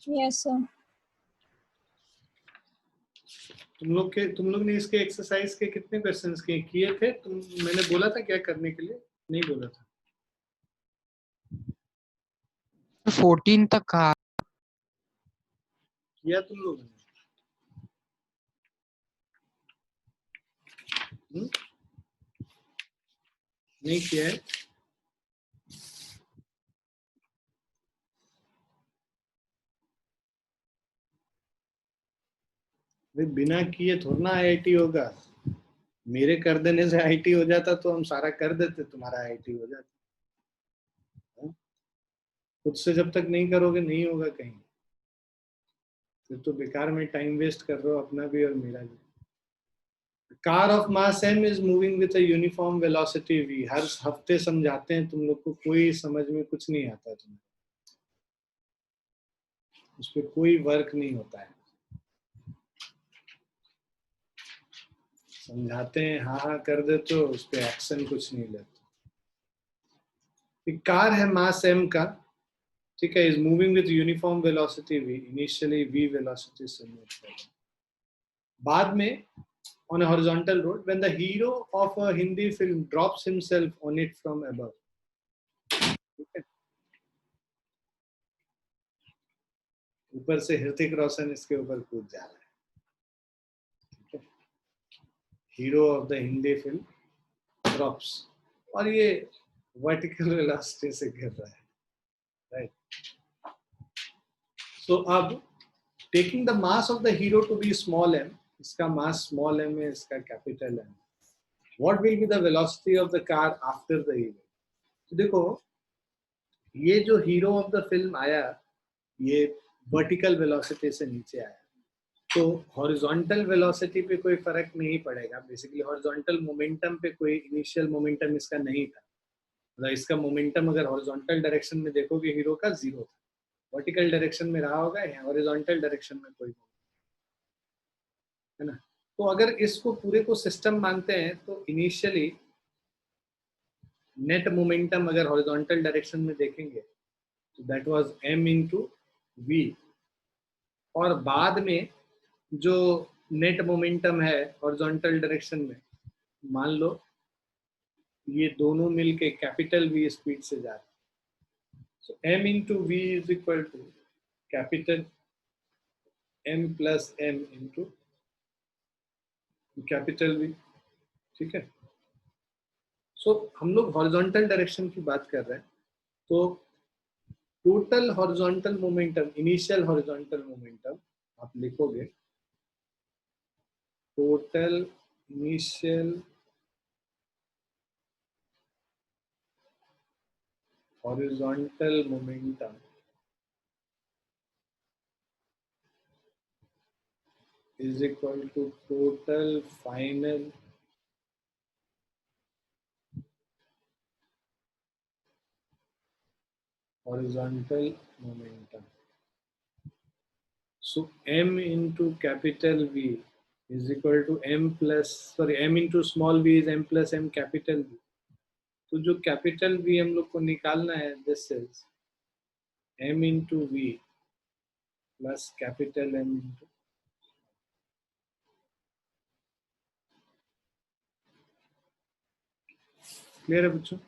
Yes, sir. तुम लोग ने इसके एक्सरसाइज के कितने क्वेश्चंस किए थे? मैंने बोला था क्या करने के लिए? नहीं बोला था. 14 तक कहा. किया तुम लोगों ने? नहीं किया है? बिना किए थोड़ा ना आईआईटी होगा. मेरे कर देने से आईआईटी हो जाता तो हम सारा कर देते, तुम्हारा आईआईटी हो जाता. खुद से जब तक नहीं करोगे नहीं होगा कहीं. फिर तो बेकार में टाइम वेस्ट कर रहे हो अपना भी और मेरा भी. Car of mass m is moving with a uniform velocity v. हर हफ्ते समझाते हैं तुम लोग को, कोई समझ में कुछ नहीं आता तुम्हें. उस पर कोई वर्क नहीं होता है. समझाते हैं, हाँ हाँ कर देते हो, उस पर एक्शन कुछ नहीं लेते. कार है मास m का, ठीक है, is moving with uniform velocity v. Initially v velocity से मूव कर रहा है. बाद में on a horizontal road when the hero of a Hindi film drops himself on it from above. ठीक है, ऊपर से ऋतिक रोशन इसके ऊपर कूद जा रहा है. ठीक है, hero of the Hindi film drops, और ये वर्टिकल वेलोसिटी से गिर रहा है. राइट. सो अब taking the mass of the hero to be small m, इसका मास स्मॉल m है, इसका capital m. What will be the velocity of the car after the event? तो देखो ये जो हीरो ऑफ द फिल्म आया ये वर्टिकल वेलोसिटी से नीचे आया, तो हॉरिजॉन्टल वेलोसिटी पे कोई फर्क नहीं पड़ेगा। बेसिकली हॉरिजॉन्टल मोमेंटम पे कोई इनिशियल मोमेंटम इसका नहीं था, मतलब इसका मोमेंटम अगर हॉरिजॉन्टल डायरेक्शन में देखोगे हीरो का 0 था, वर्टिकल डायरेक्शन में रहा होगा या हॉरिजॉन्टल डायरेक्शन में कोई है ना। तो अगर इसको पूरे को सिस्टम मानते हैं तो इनिशियली नेट मोमेंटम अगर हॉरिजॉन्टल डायरेक्शन में देखेंगे तो that was m into v, और बाद में जो नेट मोमेंटम है हॉरिजॉन्टल डायरेक्शन में, मान लो ये दोनों मिलके कैपिटल V स्पीड से जा रहे हैं, so m into v is equal to capital m plus m into capital V, ठीक है। सो हम लोग हॉरिजॉन्टल डायरेक्शन की बात कर रहे हैं, तो total horizontal momentum, initial horizontal momentum आप लिखोगे total initial horizontal momentum is equal to total final horizontal momentum. So m into capital V is equal to m into small v is m plus m capital V. तो जो capital V हम लोग को निकालना है, this is m into V plus capital M into, clear है बच्चों?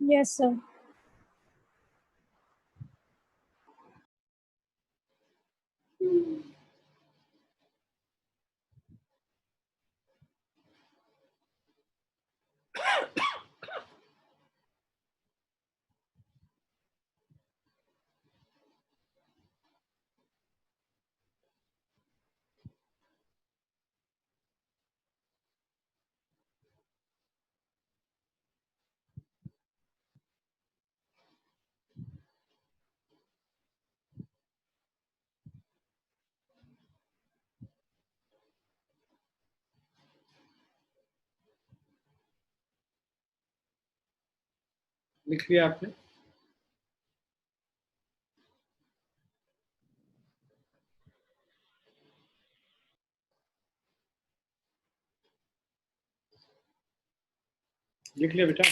Yes, sir. लिख लिया आपने? लिख लिया बेटा?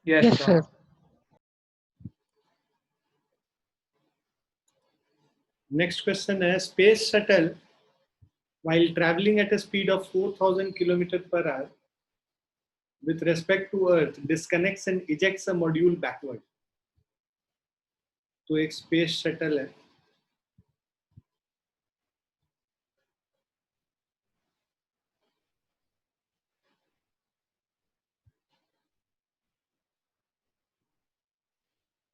Yes, Yes, sir. sir. Next question है, space shuttle while traveling at a speed of 4000 km per hour with respect to Earth disconnects and ejects a module backward. तो एक स्पेस शटल है,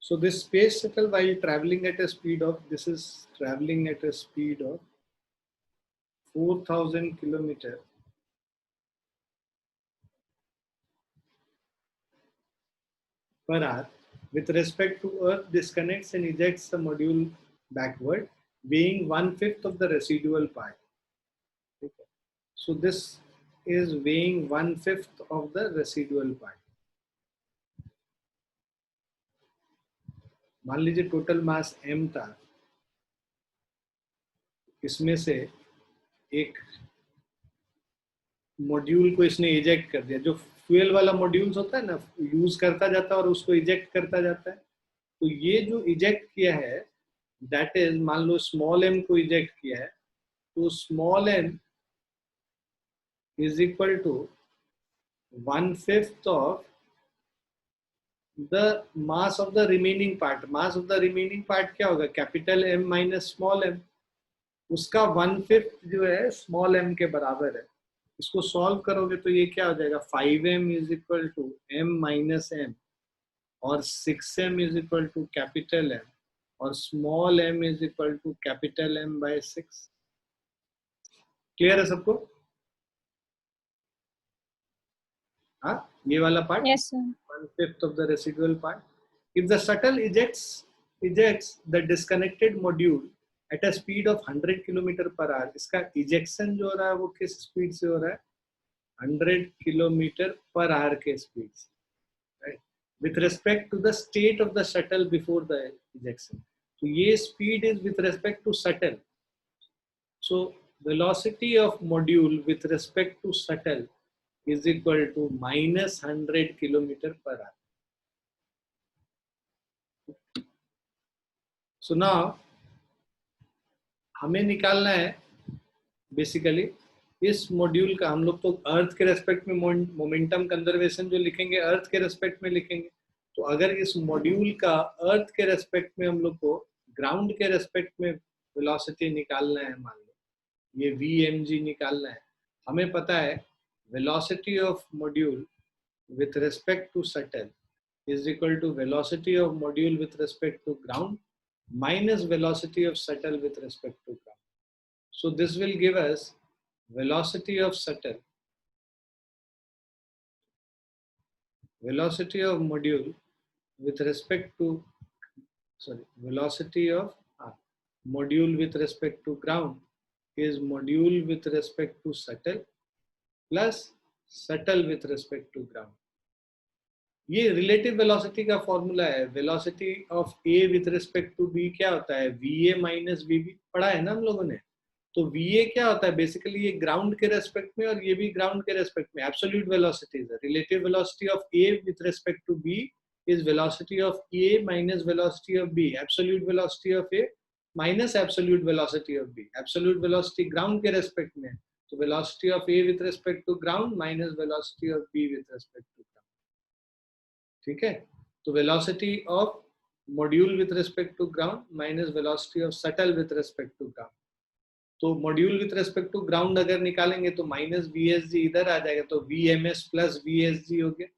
so this space shuttle while traveling at a speed of, this is traveling at a speed of 4000 km per hour with respect to Earth disconnects and ejects the module backward, weighing 1/5 of the residual part. Okay. So this is weighing 1/5 of the residual part. मान लीजिए total mass m था, इसमें से एक module को इसने eject कर दिया, जो फ्यूल वाला मॉड्यूल्स होता है ना, यूज करता जाता है और उसको इजेक्ट करता जाता है, तो ये जो इजेक्ट किया है दैट इज, मान लो स्मॉल m को इजेक्ट किया है, तो small m is equal to 1/5 of the mass of the remaining part. Mass of the remaining part क्या होगा? Capital M minus small m, उसका 1/5 जो है स्मॉल m के बराबर है। इसको सॉल्व करोगे तो ये क्या हो जाएगा? 5m is equal to m minus m और 6m is equal to capital M और small m is equal to capital M by 6। Clear है सबको? हाँ, ये वाला part, Yes, sir. 1/5 of the residual part. If the shuttle ejects the disconnected module at a speed of 100 km/h, इसका ejection जो हो रहा है वो किस स्पीड से हो रहा है? 100 km/h के स्पीड से, right? With respect to the state of the shuttle before the ejection. तो ये speed is with respect to shuttle. So velocity of module with respect to shuttle is equal to minus 100 km/h. So now हमें निकालना है basically इस module का, हम लोग तो अर्थ के रेस्पेक्ट में मोमेंटम कंजर्वेशन जो लिखेंगे अर्थ के रेस्पेक्ट में लिखेंगे। तो अगर इस मॉड्यूल का अर्थ के रेस्पेक्ट में हम लोग को ग्राउंड के रेस्पेक्ट में वेलोसिटी निकालना है, मान लो ये vmg निकालना है, हमें पता है velocity of module with respect to shuttle is equal to velocity of module with respect to ground minus velocity of shuttle with respect to ground. So this will give us velocity of shuttle, velocity of module with respect to, velocity of module with respect to ground is module with respect to shuttle plus shuttle with respect to ground. ये relative velocity का formula है। Velocity of A with respect to B क्या होता है? वीए minus वीबी, पढ़ा है ना हम लोगों ने। तो वीए क्या होता है? बेसिकली ये ग्राउंड के रेस्पेक्ट में और ये भी ग्राउंड के रेस्पेक्ट में एब्सोल्यूट वेलोसिटी है। Relative velocity of A with respect to B is velocity of A minus velocity of B, absolute velocity of A minus absolute velocity of B. Absolute velocity ground के respect में, तो velocity of A with respect to ground minus velocity of B with respect to ground. ठीक है, तो velocity of module with respect to ground minus velocity of shuttle with respect to ground. तो module with respect to ground अगर निकालेंगे तो minus वीएसजी इधर आ जाएगा, तो वीएमएस प्लस वीएसजी हो गया।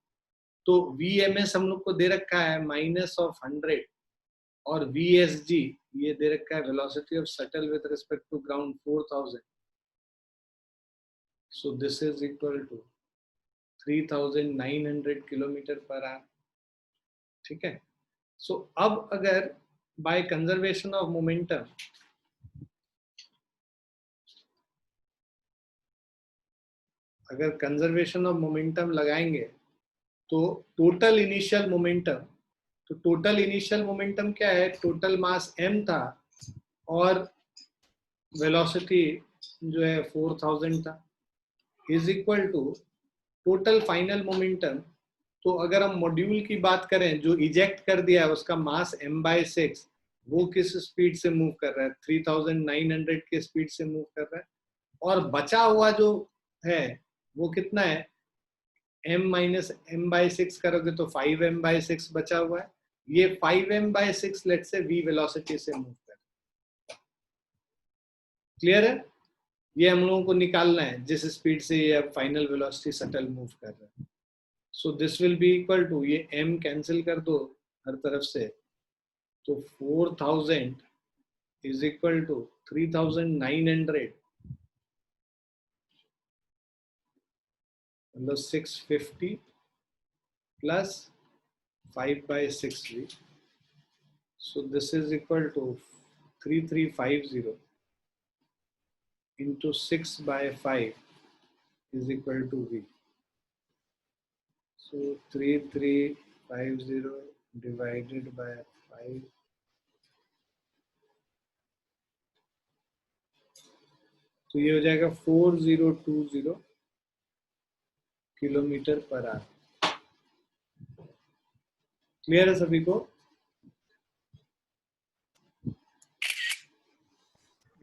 तो वीएमएस हम लोग को दे रखा है माइनस ऑफ 100 और वीएसजी ये दे रखा है velocity of shuttle with respect to ground 4000। So this is equal to 3900 km/h। ठीक है, सो अब अगर बाय कंजर्वेशन ऑफ मोमेंटम अगर कंजर्वेशन ऑफ मोमेंटम लगाएंगे तो टोटल इनिशियल मोमेंटम, तो टोटल इनिशियल मोमेंटम क्या है? टोटल मास m था और वेलोसिटी जो है 4000 था, is equal to total final momentum. तो अगर हम मॉड्यूल की बात करें जो इजेक्ट कर दिया है उसका मास m/6, वो किस स्पीड से मूव कर रहा है? 3900 के स्पीड से मूव कर रहा है। और बचा हुआ जो है वो कितना है? m माइनस m/6 करोगे तो 5m/6 बचा हुआ है। ये 5m/6 लेट से v वेलोसिटी से मूव कर रहा है। क्लियर है? ये हम लोगों को निकालना है जिस स्पीड से ये फाइनल वेलोसिटी शटल मूव कर रहा है। So this will be equal to, ये m कैंसिल कर दो हर तरफ से, तो 4000 इज इक्वल टू 3900 मतलब 650 plus 5/6v। So this is equal to 3350 into 6/5 is equal to v. So 3350 divided by 5 तो ये हो जाएगा 4020 km/h। क्लियर है सभी को?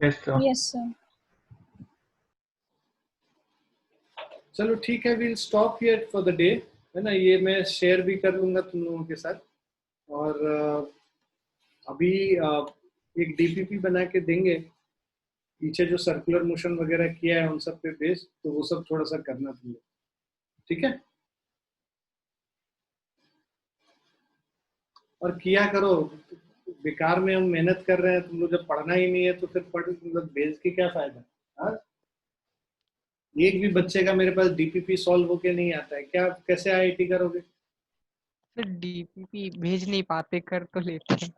Yes sir. Yes, sir. चलो ठीक है, we'll stop here for the day, है ना। ये मैं शेयर भी कर लूंगा तुम लोगों के साथ, और अभी एक डीपीपी बना के देंगे, पीछे जो सर्कुलर मोशन वगैरह किया है उन सब पे बेस्ड, तो वो सब थोड़ा सा करना तुम लोग, ठीक है। और किया करो, बेकार में हम मेहनत कर रहे हैं, तुम लोग जब पढ़ना ही नहीं है तो फिर पढ़ मतलब बेस की क्या फायदा। हाँ, एक भी बच्चे का मेरे पास डीपीपी सॉल्व होके नहीं आता है, क्या कैसे आईआईटी करोगे? फिर डीपीपी भेज नहीं पाते, कर तो लेते हैं।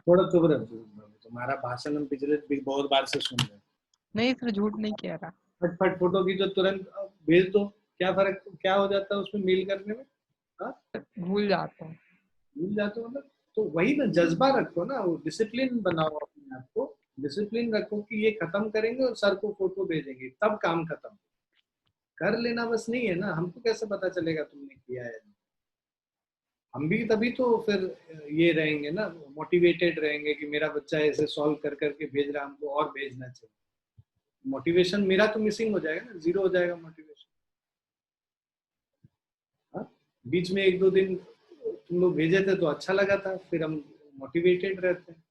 थोड़ा चुप रहो, तुम्हारा भाषण हम पिछले भी बहुत बार से सुन रहे हैं। नहीं सर, झूठ नहीं कह रहा। फटफट फोटो की जो तुरंत भेज दो, क्या फर्क, क्या हो जाता है उसमें मेल करने में? हाँ, भूल जाता हूँ। भूल जाते हो मतलब? तो वही ना, जज्बा रखो ना, वो डिसिप्लिन बनाओ अपने आप को, डिसिप्लिन रखो कि ये खत्म करेंगे और सर को फोटो भेजेंगे, तब काम खत्म। कर लेना बस नहीं है ना, हमको कैसे पता चलेगा तुमने किया है? हम भी तभी तो फिर ये रहेंगे ना, मोटिवेटेड रहेंगे कि मेरा बच्चा ऐसे सॉल्व कर करके भेज रहा है, हमको और भेजना चाहिए। मोटिवेशन मेरा तो मिसिंग हो जाएगा ना, जीरो हो जाएगा मोटिवेशन। हाँ, बीच में एक दो दिन तुम लोग भेजे थे तो अच्छा लगा था, फिर हम मोटिवेटेड रहते हैं।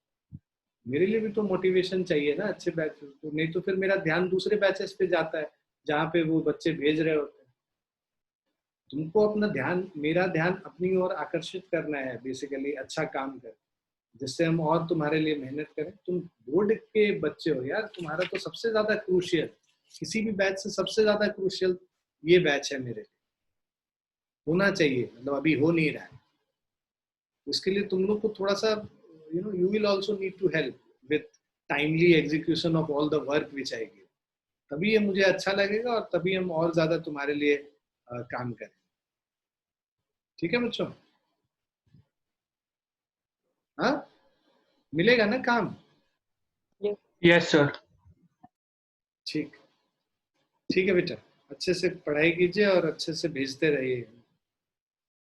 मेरे लिए भी तो मोटिवेशन चाहिए ना अच्छे बैचेस, तो नहीं तो फिर मेरा ध्यान दूसरे बैचेस पे जाता है जहाँ पे वो बच्चे भेज रहे होते हैं। तुमको अपना ध्यान, मेरा ध्यान अपनी ओर आकर्षित करना है बेसिकली, अच्छा काम कर जिससे हम और तुम्हारे लिए मेहनत करें। तुम बोर्ड के बच्चे हो यार, तुम्हारा तो सबसे ज्यादा क्रूशियल, किसी भी बैच से सबसे ज्यादा क्रूशियल ये बैच है मेरे लिए, होना चाहिए, मतलब अभी हो नहीं रहा है। इसके लिए तुम लोग को थोड़ा सा, you will also need to help with timely execution of all the work which I give, तभी ये मुझे अच्छा लगेगा और तभी हम और ज्यादा तुम्हारे लिए काम करें। ठीक है बच्चों? हाँ, मिलेगा ना काम? Yes sir. ठीक, ठीक है बेटा, अच्छे से पढ़ाई कीजिए और अच्छे से भेजते रहिए।